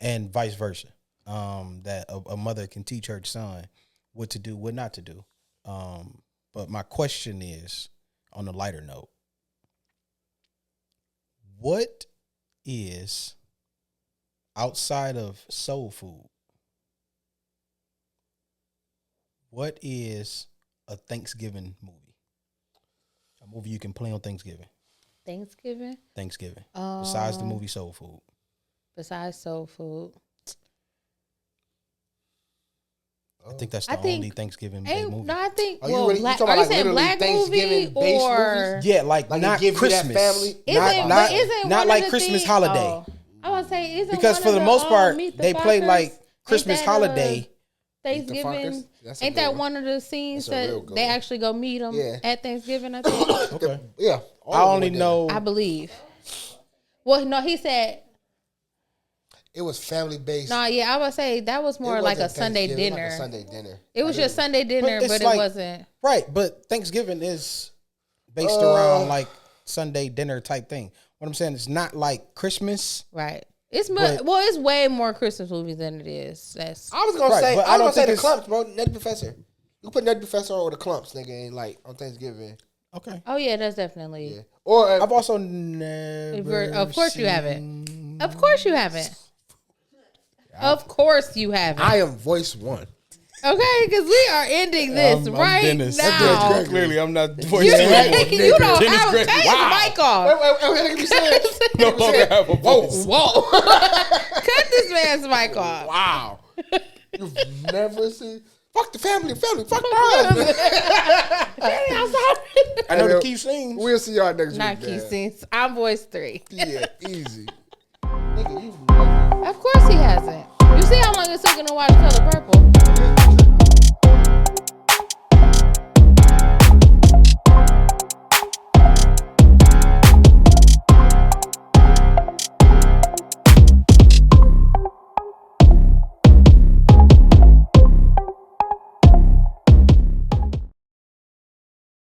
and vice versa. That a mother can teach her son what to do, what not to do. But my question is, on a lighter note, what is, outside of soul food, what is a Thanksgiving movie? A movie you can play on Thanksgiving. Thanksgiving? Besides the movie Soul Food. Besides soul food. I think that's the only Thanksgiving Day movie. No, I think. Are you Well, really- you black, talking are you about, like, saying literally black movie Thanksgiving-based or? movies? Yeah, like Like not give you that Christmas. family? Isn't Not one like of the Christmas things- holiday. Oh, I would say isn't Because one for of the most part, Meet the they play Fockers? like Ain't Christmas that, holiday. Thanksgiving. Fockers? That's a Ain't good that one. one of the scenes That's a real that good they one. actually go meet them Yeah. at Thanksgiving? I think. Okay. Yeah. I only know. I believe. Well, no, he said. It was family based. No, yeah, I would say that was more like a Sunday dinner. Like a Sunday dinner. It was just Sunday dinner, it's but it like- wasn't. Right, but Thanksgiving is based around like Sunday dinner type thing. What I'm saying is not like Christmas. Right. It's But- well, it's way more Christmas movies than it is. That's I was gonna Right, say, but I I don't was gonna say think the it's- clumps, bro. Nutty Professor. You put Nutty Professor or the clumps, nigga, in like on Thanksgiving. Okay. oh yeah, that's definitely. Yeah. Or I've also never. Of course you haven't. Of course you haven't. Of course you haven't. I am voice one. Okay, because we are ending this right Dennis. now. Clearly, I'm not You, voicing anymore. you don't Dennis have Gregory. take his mic off. Wait, you said. No longer have a voice. Whoa. Cut this man's mic off. Wow. You've never seen. Fuck the family. Fuck the husband. I know the key scenes. We'll see y'all next Not week. key man. scenes. I'm voice 3. Yeah, easy. Nigga, you. Of course he hasn't. You see how long it took him to watch Color Purple?